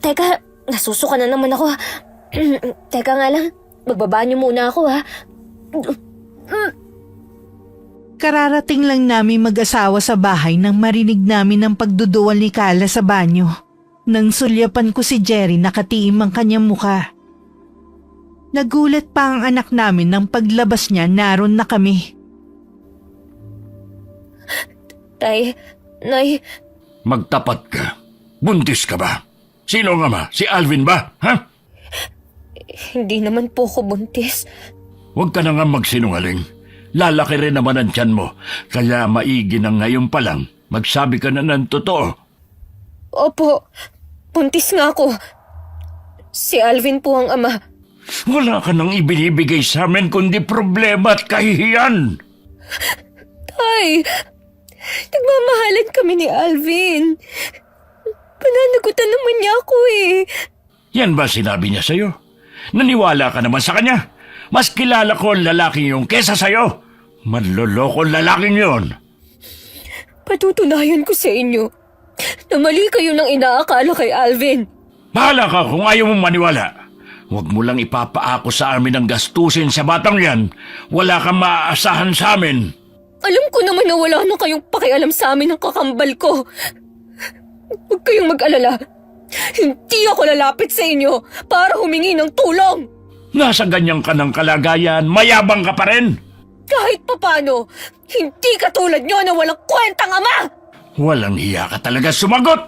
S2: Teka, nasusuka na naman ako. Teka nga lang, magbabanyo muna ako ha.
S1: Kararating lang namin mag-asawa sa bahay nang marinig namin ang pagduduwal ni Carla sa banyo. Nang sulyapan ko si Jerry, nakatiim ang kanyang mukha. Nagulat pa ang anak namin nang paglabas niya, naroon na kami.
S2: Tay, Nay,
S3: Magtapat ka. Buntis ka ba? Sino ang ama? Si Alvin ba? Ha?
S2: hindi naman po ko buntis.
S3: Huwag ka na nga magsinungaling. Lalaki rin naman ang tiyan mo. Kaya maigi na ngayon pa lang. Magsabi ka na ng totoo.
S2: Opo, buntis nga ako. Si Alvin po ang ama.
S3: Wala ka nang ibinibigay sa amin kundi problema at kahihiyan.
S2: Tay, nagmamahalan kami ni Alvin. Pananagutan naman niya ako eh.
S3: Yan ba sinabi niya sa'yo? Naniwala ka naman sa kanya? Mas kilala ko ang lalaking yung kesa sa'yo. Manloloko ang lalaking yon.
S2: Patutunayan ko sa inyo na mali kayo ng inaakala kay Alvin.
S3: Bahala ka kung ayaw mong maniwala. Huwag mo lang ipapaako sa amin ang gastusin sa batang yan. Wala kang maaasahan sa amin.
S2: Alam ko naman na wala na kayong pakialam sa amin ng kakambal ko. Huwag kayong mag-alala. Hindi ako lalapit sa inyo para humingi ng tulong.
S3: Nasa ganyan ka ng kalagayan, mayabang ka pa rin.
S2: Kahit papano, hindi katulad nyo na walang kwentang ama!
S3: Walang hiya ka talaga sumagot.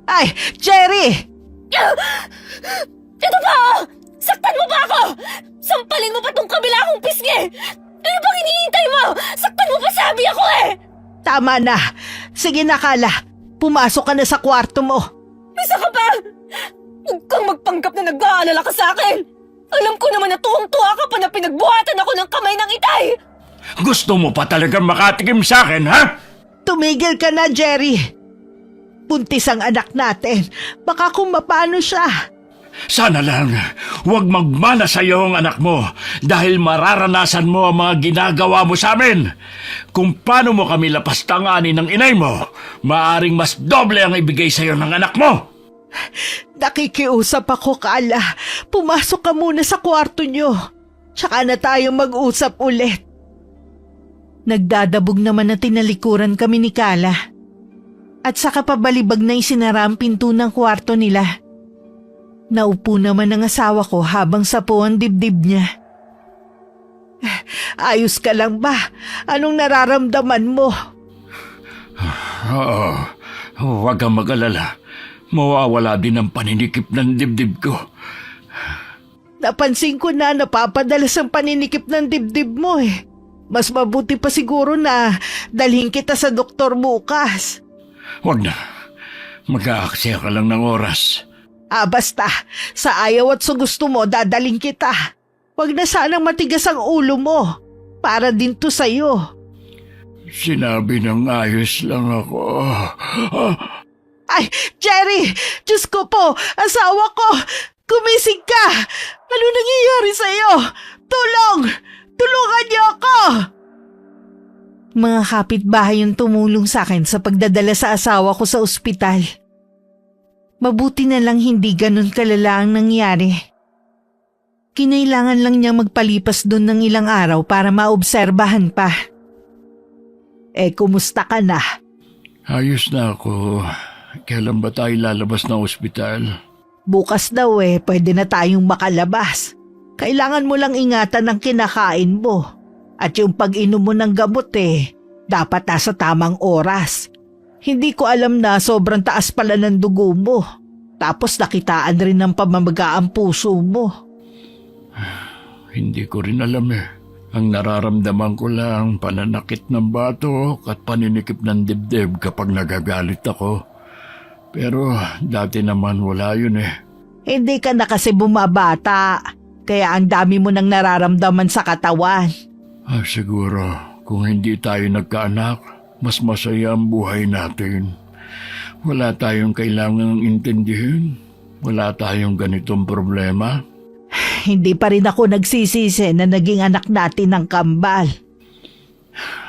S1: Ay, Jerry!
S2: Ito ba? Saktan mo ba ako? Sampalin mo pa tong kabila kong pisngi? Ano bang hinihintay mo? Saktan mo pa sabi ako eh!
S1: Tama na. Sige na, Carla. Pumasok ka na sa kwarto mo.
S2: Isa ka pa! Huwag kang magpanggap na nag-aalala ka sa akin! Alam ko naman na tuwang-tuwa ka pa na pinagbuhatan ako ng kamay ng Itay!
S3: Gusto mo pa talagang makatikim sa akin, ha?
S1: Tumigil ka na, Jerry. Buntis ang anak natin. Baka kung mapano siya.
S3: Sana lang, huwag magmana sa iyo ang anak mo dahil mararanasan mo ang mga ginagawa mo sa amin. Kung paano mo kami lapastanganin ng inay mo, maaring mas doble ang ibigay sa iyo ng anak mo.
S1: Nakikiusap ako, Kala. Pumasok ka muna sa kwarto nyo. Tsaka na tayong mag-usap ulit. Nagdadabog naman na tinalikuran kami ni Kala. At saka pabalibag na isinara ang pinto ng kwarto nila. Naupo naman ang asawa ko habang sapo ang dibdib niya. Ayos ka lang ba? Anong nararamdaman mo?
S3: Oo, huwag kang mag-alala. Mawawala din ang paninikip ng dibdib ko.
S1: Napansin ko na napapadalas ang paninikip ng dibdib mo eh. Mas mabuti pa siguro na dalhin kita sa doktor bukas.
S3: Huwag na. Mag-aaksaya ka lang ng oras.
S1: Basta, sa ayaw at sa gusto mo, dadaling kita. Huwag na sanang matigas ang ulo mo. Para din to sa'yo.
S3: Sinabi ng ayos lang ako.
S1: Ay, Jerry! Diyos ko po! Asawa ko! Gumising ka! Ano nangyayari sa'yo? Tulong! Tulungan niyo ako! Mga kapitbahay yung tumulong sa akin sa pagdadala sa asawa ko sa ospital. Mabuti na lang hindi ganun kalala ang nangyari. Kinailangan lang niya magpalipas doon ng ilang araw para maobserbahan pa. Kumusta ka na?
S3: Ayos na ako. Kailan ba tayo lalabas ng ospital?
S1: Bukas daw pwede na tayong makalabas. Kailangan mo lang ingatan ang kinakain mo. At yung pag-inom mo ng gamot dapat nasa tamang oras. Hindi ko alam na sobrang taas pala ng dugo mo. Tapos nakitaan rin ng pamamaga ang puso mo.
S3: Hindi ko rin alam Ang nararamdaman ko lang pananakit ng batok at paninikip ng dibdib kapag nagagalit ako. Pero dati naman wala yun
S1: Hindi ka na kasi bumabata. Kaya ang dami mo nang nararamdaman sa katawan.
S3: Siguro kung hindi tayo nagkaanak, mas masaya ang buhay natin. Wala tayong kailangang intindihin. Wala tayong ganitong problema.
S1: Hindi pa rin ako nagsisisi na naging anak natin ng kambal.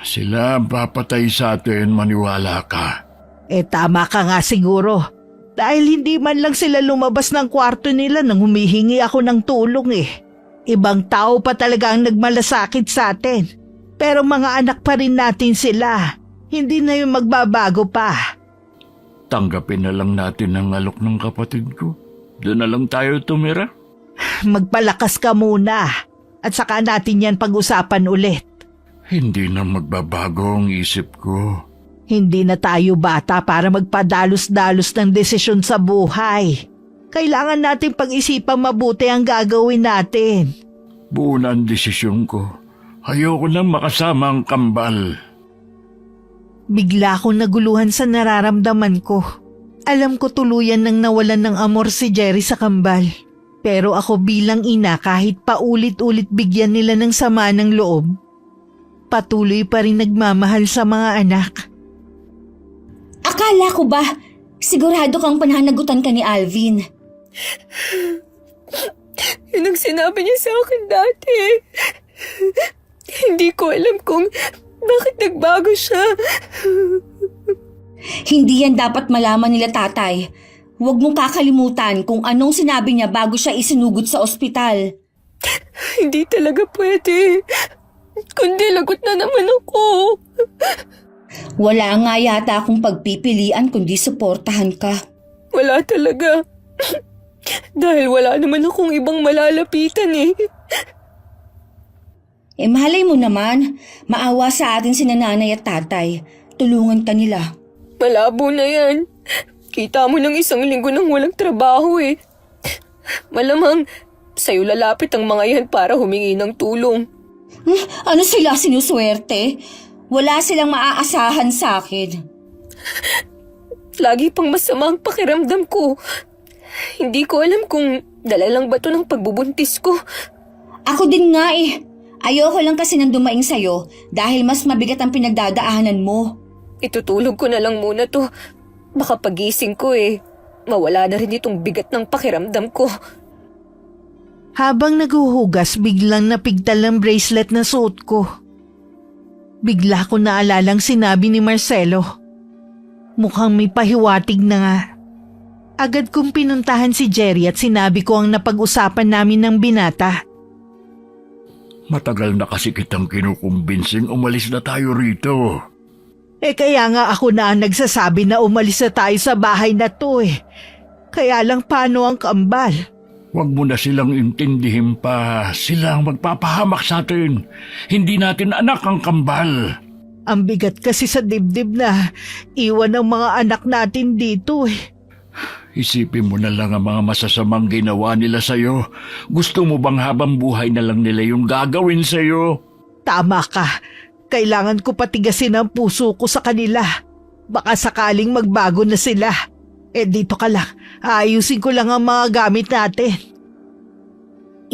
S3: Sila ang papatay sa atin, maniwala ka.
S1: Tama ka nga siguro. Dahil hindi man lang sila lumabas ng kwarto nila nang humihingi ako ng tulong Ibang tao pa talaga ang nagmalasakit sa atin. Pero mga anak pa rin natin sila. Hindi na yung magbabago pa.
S3: Tanggapin na lang natin ang alok ng kapatid ko. Doon na lang tayo tumira.
S1: Magpalakas ka muna. At saka natin yan pag-usapan ulit.
S3: Hindi na magbabago ang isip ko.
S1: Hindi na tayo bata para magpadalos-dalos ng desisyon sa buhay. Kailangan natin pag-isipang mabuti ang gagawin natin.
S3: Buo na ang desisyon ko. Ayoko nang makasama ang kambal.
S1: Bigla akong naguluhan sa nararamdaman ko. Alam ko tuluyan nang nawalan ng amor si Jerry sa kambal. Pero ako bilang ina kahit paulit-ulit bigyan nila ng sama ng loob, patuloy pa rin nagmamahal sa mga anak.
S4: Akala ko ba, sigurado kang pananagutan ka ni Alvin?
S2: Yun ang sinabi niya sa akin dati. Hindi ko alam kung bakit nagbago siya.
S4: Hindi yan dapat malaman nila, tatay. Huwag mong kakalimutan kung anong sinabi niya bago siya isinugod sa ospital.
S2: Hindi talaga pwede. Kundi lagot na naman ako.
S4: Wala nga yata akong pagpipilian kundi suportahan ka.
S2: Wala talaga. Dahil wala naman akong ibang malalapitan
S4: Malay mo naman, maawa sa atin sina nanay at tatay. Tulungan ka nila.
S2: Malabo na yan. Kita mo ng 1 linggo nang walang trabaho Malamang sa'yo lalapit ang mga yan para humingi ng tulong.
S4: Ano sila sinuswerte? Wala silang maaasahan sa akin.
S2: Lagi pang masama ang pakiramdam ko. Hindi ko alam kung dala lang ba to ng pagbubuntis ko.
S4: Ako din nga Ayoko lang kasi nang dumaing sa'yo dahil mas mabigat ang pinagdadaanan mo.
S2: Itutulog ko na lang muna to. Baka pagising ko mawala na rin itong bigat ng pakiramdam ko.
S1: Habang naguhugas, biglang napigtal ang bracelet na suot ko. Bigla ko naalalang sinabi ni Marcelo. Mukhang may pahiwatig na nga. Agad kong pinuntahan si Jerry at sinabi ko ang napag-usapan namin ng binata.
S3: Matagal na kasi kitang kinukumbinsing umalis na tayo rito.
S1: Kaya nga ako na ang nagsasabi na umalis na tayo sa bahay na to eh. Kaya lang paano ang kambal?
S3: Huwag mo na silang intindihin pa. Sila ang magpapahamak sa atin. Hindi natin anak ang kambal.
S1: Ang bigat kasi sa dibdib na iwan ang mga anak natin dito eh.
S3: Isipin mo na lang ang mga masasamang ginawa nila sa'yo. Gusto mo bang habang buhay na lang nila yung gagawin sa'yo?
S1: Tama ka. Kailangan ko patigasin ang puso ko sa kanila. Baka sakaling magbago na sila. Dito ka lang. Ayusin ko lang ang mga gamit natin.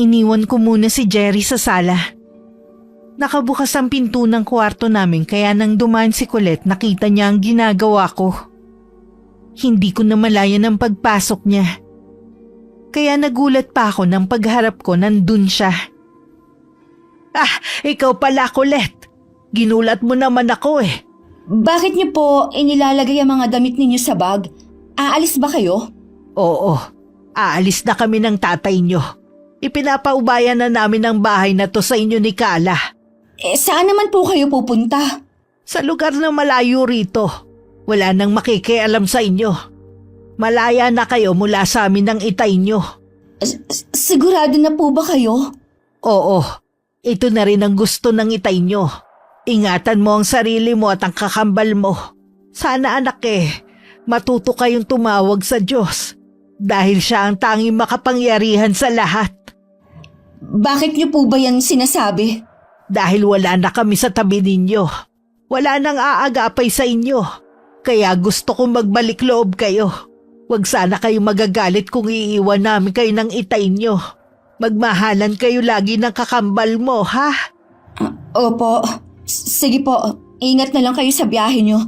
S1: Iniwan ko muna si Jerry sa sala. Nakabukas ang pinto ng kwarto namin kaya nang dumaan si Colette nakita niya ang ginagawa ko. Hindi ko namalayan ang pagpasok niya. Kaya nagulat pa ako nang pagharap ko nandun siya. Ikaw pala, Colette. Ginulat mo naman ako eh.
S4: Bakit niyo po inilalagay ang mga damit ninyo sa bag? Aalis ba kayo?
S1: Oo, aalis na kami ng tatay niyo. Ipinapaubayan na namin ang bahay na to sa inyo ni Kala.
S4: Saan naman po kayo pupunta?
S1: Sa lugar na malayo rito. Wala nang makikialam sa inyo. Malaya na kayo mula sa amin ng itay nyo.
S4: Sigurado na po ba kayo?
S1: Oo, ito na rin ang gusto ng itay nyo. Ingatan mo ang sarili mo at ang kakambal mo. Sana anak matuto kayong tumawag sa Diyos. Dahil siya ang tanging makapangyarihan sa lahat.
S4: Bakit niyo po ba yan sinasabi?
S1: Dahil wala na kami sa tabi ninyo. Wala nang aagapay sa inyo. Kaya gusto kong magbalik loob kayo. Huwag sana kayo magagalit kung iiwan namin kayo ng itay nyo. Magmahalan kayo lagi ng kakambal mo, ha?
S4: Opo. Sige po, ingat na lang kayo sa biyahe nyo.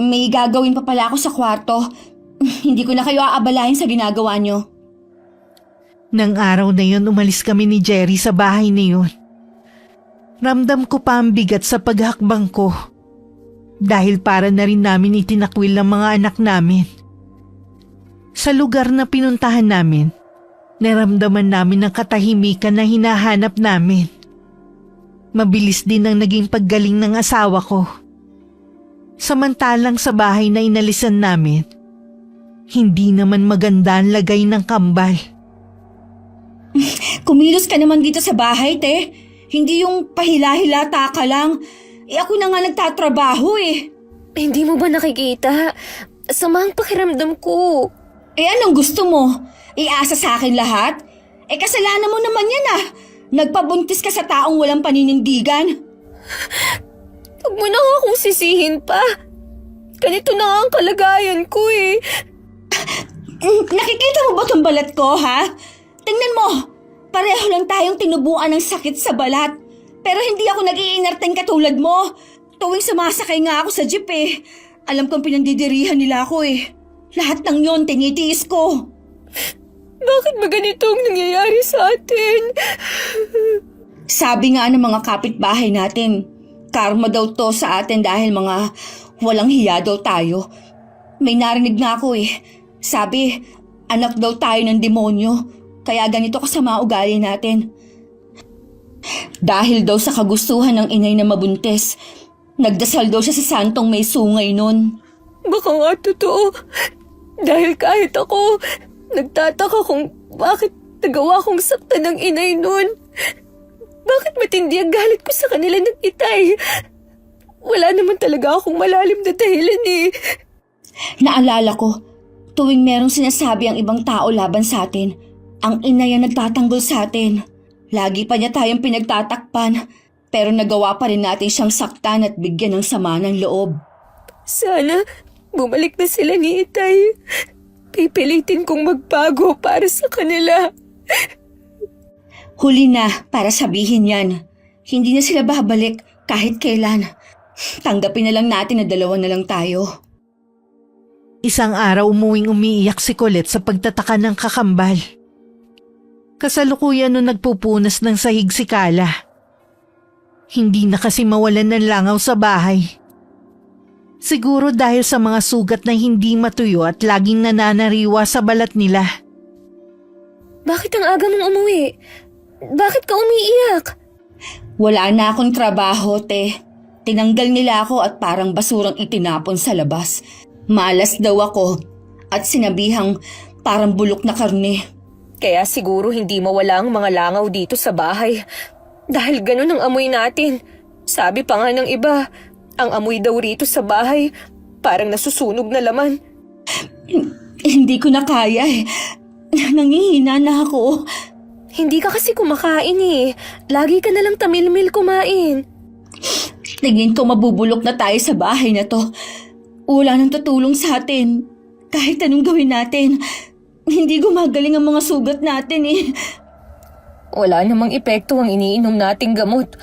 S4: May gagawin pa pala ako sa kwarto. Hindi ko na kayo aabalahin sa ginagawa nyo.
S1: Nang araw na yun, umalis kami ni Jerry sa bahay na yun. Ramdam ko pa ang bigat sa paghakbang ko. Dahil para na rin namin itinakwil ng mga anak namin. Sa lugar na pinuntahan namin, naramdaman namin ang katahimikan na hinahanap namin. Mabilis din ang naging paggaling ng asawa ko. Samantalang sa bahay na inalisan namin, hindi naman maganda ang lagay ng kambal.
S4: Kumilos ka naman dito sa bahay, te. Hindi yung pahila-hilata ka lang. Ako na nga nagtatrabaho eh.
S2: Hindi mo ba nakikita? Sama ang pakiramdam ko.
S4: Anong gusto mo? Iasa sa akin lahat? Kasalanan mo naman yan ah. Nagpabuntis ka sa taong walang paninindigan.
S2: Huwag mo na nga akong sisihin pa. Ganito na nga ang kalagayan ko eh.
S4: Nakikita mo ba itong balat ko, ha? Tingnan mo, pareho lang tayong tinubuan ng sakit sa balat. Pero hindi ako nag-iinarteng katulad mo. Tuwing sumasakay nga ako sa jeep eh. Alam kong pinandidirihan nila ako eh. Lahat ng yon tinitiis ko.
S2: Bakit ba ganito ang nangyayari sa atin?
S4: Sabi nga ng mga kapitbahay natin, karma daw to sa atin dahil mga walang hiya daw tayo. May narinig na ako eh. Sabi, anak daw tayo ng demonyo. Kaya ganito kasama ugali natin. Dahil daw sa kagustuhan ng inay na mabuntis, nagdasal daw siya sa santong may sungay nun.
S2: Baka nga totoo. Dahil kahit ako, nagtataka kung bakit nagawa kong saktan ng inay nun. Bakit matindi ang galit ko sa kanila ng itay? Wala naman talaga akong malalim na dahilan eh.
S4: Naalala ko, tuwing merong sinasabi ang ibang tao laban sa atin, ang inay ang nagtatanggol sa atin. Lagi pa niya tayong pinagtatakpan, pero nagawa pa rin natin siyang saktan at bigyan ng sama ng loob.
S2: Sana bumalik na sila ni itay. Pipilitin kong magbago para sa kanila.
S4: Huli na para sabihin yan. Hindi na sila babalik kahit kailan. Tanggapin na lang natin na dalawa na lang tayo.
S1: Isang araw umuwing umiiyak si Colette sa pagtataka ng kakambal. Kasalukuyan nung nagpupunas ng sahig si Kala. Hindi na kasi mawalan ng langaw sa bahay. Siguro dahil sa mga sugat na hindi matuyo at laging nananariwa sa balat nila.
S2: Bakit ang aga mong umuwi? Bakit ka umiiyak?
S4: Wala na akong trabaho, te. Tinanggal nila ako at parang basurang itinapon sa labas. Malas daw ako at sinabihang parang bulok na karne.
S2: Kaya siguro hindi mawala ang mga langaw dito sa bahay. Dahil ganun ang amoy natin. Sabi pa nga ng iba, ang amoy daw rito sa bahay parang nasusunog na laman.
S4: Hindi ko na kaya eh. Nangihina na ako.
S2: Hindi ka kasi kumakain eh. Lagi ka nalang tamil-mil kumain.
S4: Tingin ko mabubulok na tayo sa bahay na to. Wala nang tutulong sa atin. Kahit anong gawin natin, hindi gumagaling ang mga sugat natin eh.
S2: Wala namang epekto ang iniinom nating gamot.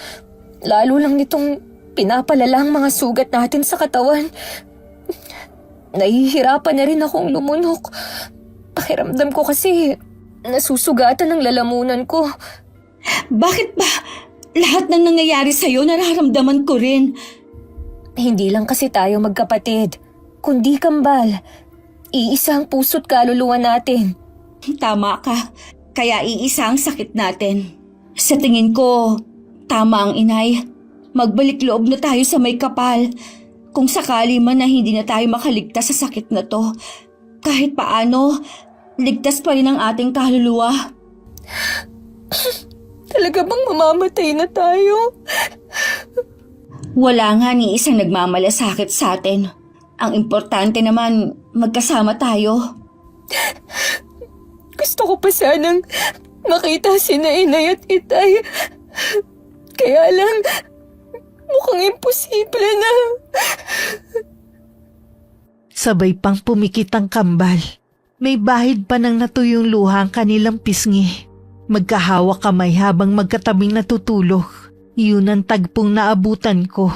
S2: Lalo lang nitong pinapalala ang mga sugat natin sa katawan. Nahihirapan na rin akong lumunok. Pakiramdam ko kasi nasusugatan ang lalamunan ko.
S4: Bakit ba? Lahat ng nangyayari sa'yo nararamdaman ko rin.
S2: Hindi lang kasi tayo magkapatid, kundi kambal. Iisa ang puso't kaluluwa natin.
S4: Tama ka. Kaya iisa ang sakit natin. Sa tingin ko, tama ang inay. Magbalik loob na tayo sa may kapal. Kung sakali man na hindi na tayo makaligtas sa sakit na to, kahit paano, ligtas pa rin ang ating kaluluwa.
S2: Talaga bang mamamatay na tayo?
S4: Wala nga ni isang nagmamalasakit sa atin. Ang importante naman, magkasama tayo.
S2: Gusto ko pa sanang makita si Inay at Itay. Kaya lang, mukhang imposible na.
S1: Sabay pang pumikit ang kambal. May bahid pa ng natuyong luha ang kanilang pisngi. Magkahawak kamay habang magkatabing natutulog. Yun ang tagpong naabutan ko.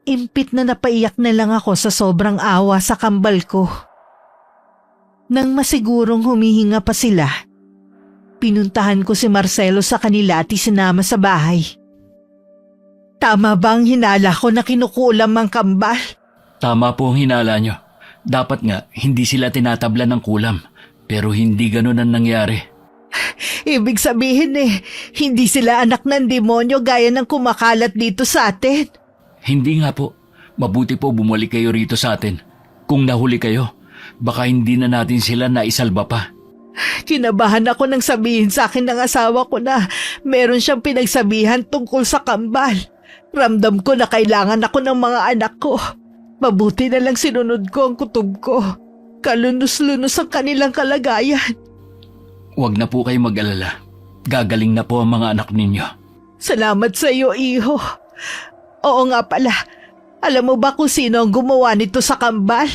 S1: Impit na napaiyak na lang ako sa sobrang awa sa kambal ko. Nang masigurong humihinga pa sila, pinuntahan ko si Marcelo sa kanila at isinama sa bahay. Tama ba ang hinala ko na kinukulam ang kambal?
S5: Tama po ang hinala nyo. Dapat nga, hindi sila tinatabla ng kulam. Pero hindi ganun ang nangyari.
S1: Ibig sabihin hindi sila anak ng demonyo gaya ng kumakalat dito sa atin.
S5: Hindi nga po. Mabuti po bumalik kayo rito sa atin. Kung nahuli kayo, baka hindi na natin sila naisalba pa.
S1: Kinabahan ako nang sabihin sa akin ng asawa ko na meron siyang pinagsabihan tungkol sa kambal. Ramdam ko na kailangan ako ng mga anak ko. Mabuti na lang sinunod ko ang kutob ko. Kalunos-lunos ang kanilang kalagayan.
S5: Huwag na po kayo mag-alala. Gagaling na po ang mga anak ninyo.
S1: Salamat sa iyo, iho. Oo nga pala. Alam mo ba kung sino ang gumawa nito sa kambal?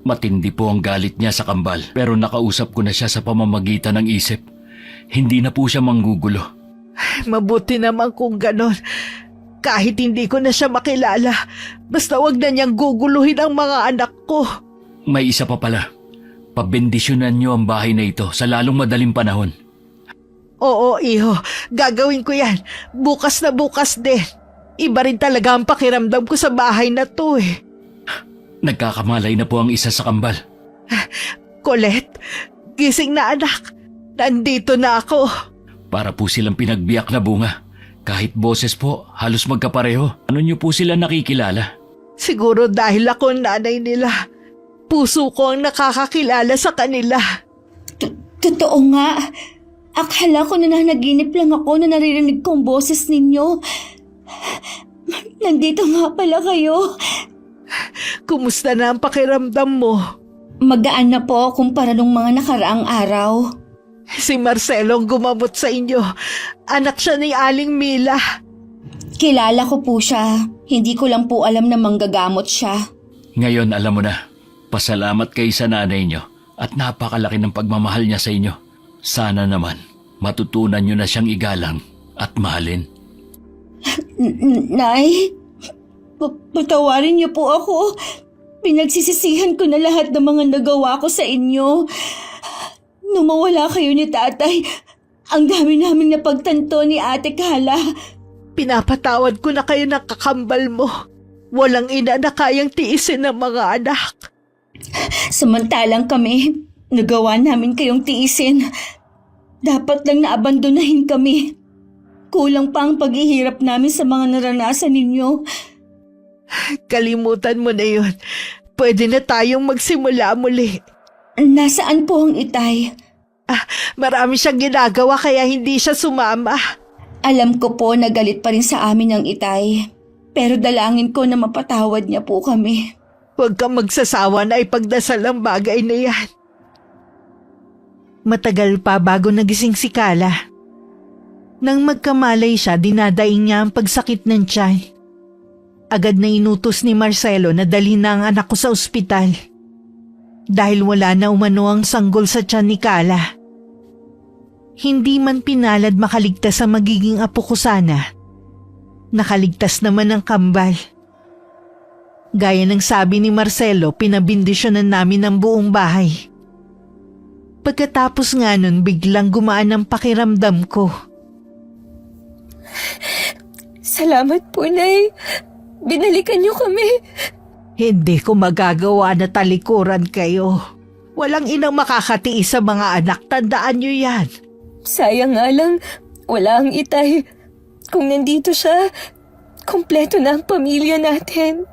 S5: Matindi po ang galit niya sa kambal, pero nakausap ko na siya sa pamamagitan ng isip. Hindi na po siya manggugulo.
S1: Mabuti naman kung ganon. Kahit hindi ko na siya makilala, basta wag na niyang guguluhin ang mga anak ko.
S5: May isa pa pala. Pabendisyonan niyo ang bahay na ito sa lalong madaling panahon.
S1: Oo, iho. Gagawin ko yan. Bukas na bukas din. Iba rin talaga ang pakiramdam ko sa bahay na to eh.
S5: Nagkakamalay na po ang isa sa kambal.
S1: Colette, gising na anak. Nandito na ako.
S5: Para po silang pinagbiyak na bunga. Kahit boses po, halos magkapareho. Ano niyo po sila nakikilala?
S1: Siguro dahil ako ang nanay nila. Puso ko ang nakakakilala sa kanila.
S4: Totoo nga. Akala ko na nanaginip lang ako na naririnig ko ang boses ninyo. Nandito nga pala kayo.
S1: Kumusta na ang pakiramdam mo?
S4: Magaan na po kumpara nung mga nakaraang araw.
S1: Si Marcelo ang gumamot sa inyo. Anak siya ni Aling Mila.
S4: Kilala ko po siya. Hindi ko lang po alam na manggagamot siya.
S5: Ngayon alam mo na. Pasalamat kay sa nanay niyo at napakalaki ng pagmamahal niya sa inyo. Sana naman matutunan niyo na siyang igalang at mahalin.
S4: Nay, patawarin niyo po ako. Pinagsisisihan ko na lahat ng mga nagawa ko sa inyo. Nung mawala kayo ni tatay, ang dami naming napagtanto ni Ate Kala.
S1: Pinapatawad ko na kayo ng kakambal mo. Walang ina na kayang tiisin ng mga anak.
S4: Samantalang kami, nagawa namin kayong tiisin. Dapat lang naabandonahin kami. Kulang pa ang paghihirap namin sa mga naranasan ninyo.
S1: Kalimutan mo na yun. Pwede na tayong magsimula muli.
S4: Nasaan po ang itay?
S1: Marami siyang ginagawa kaya hindi siya sumama.
S4: Alam ko po na galit pa rin sa amin ang itay. Pero dalangin ko na mapatawad niya po kami.
S1: Huwag kang magsasawa na ipagdasal ang bagay na yan. Matagal pa bago nagising si Kala. Nang magkamalay siya, dinadaing niya ang pagsakit ng tiyan. Agad na inutos ni Marcelo na dalhin na ang anak ko sa ospital. Dahil wala na umano ang sanggol sa tiyan ni Kala. Hindi man pinalad makaligtas sa magiging apo ko sana. Nakaligtas naman ang kambal. Gaya ng sabi ni Marcelo, pinabindisyonan namin ang buong bahay. Pagkatapos nga nun, biglang gumaan ang pakiramdam ko.
S2: Salamat po, Nay. Binalikan niyo kami.
S1: Hindi ko magagawa na talikuran kayo. Walang inang makakatiis sa mga anak, tandaan niyo yan.
S2: Sayang nga lang, wala ang itay. Kung nandito siya, kompleto na ang pamilya natin.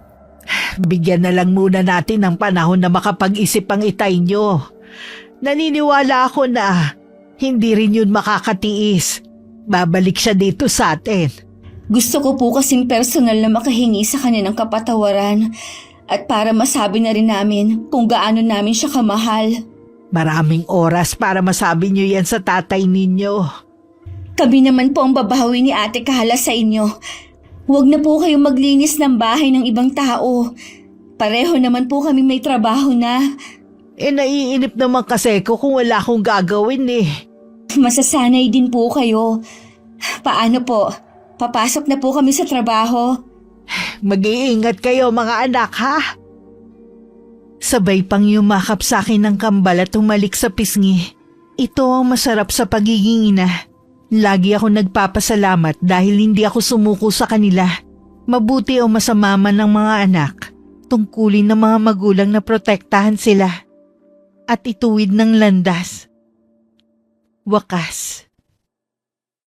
S1: Bigyan na lang muna natin ng panahon na makapag-isip ang itay niyo. Naniniwala ako na hindi rin yun makakatiis. Babalik siya dito sa atin.
S4: Gusto ko po kasing personal na makahingi sa kanya ng kapatawaran at para masabi na rin namin kung gaano namin siya kamahal.
S1: Maraming oras para masabi niyo yan sa tatay ninyo.
S4: Kami naman po ang babawi ni Ate Kala sa inyo. Huwag na po kayong maglinis ng bahay ng ibang tao. Pareho naman po kami may trabaho na.
S1: Naiinip naman kasi ko kung wala akong gagawin eh.
S4: Masasanay din po kayo. Paano po? Papasok na po kami sa trabaho.
S1: Mag-iingat kayo mga anak ha. Sabay pang yumakap sa akin ng kambal at tumalik sa pisngi. Ito ang masarap sa pagiging ina. Lagi ako nagpapasalamat dahil hindi ako sumuko sa kanila. Mabuti o masama man ng mga anak, tungkulin ng mga magulang na protektahan sila at ituwid ng landas. Wakas.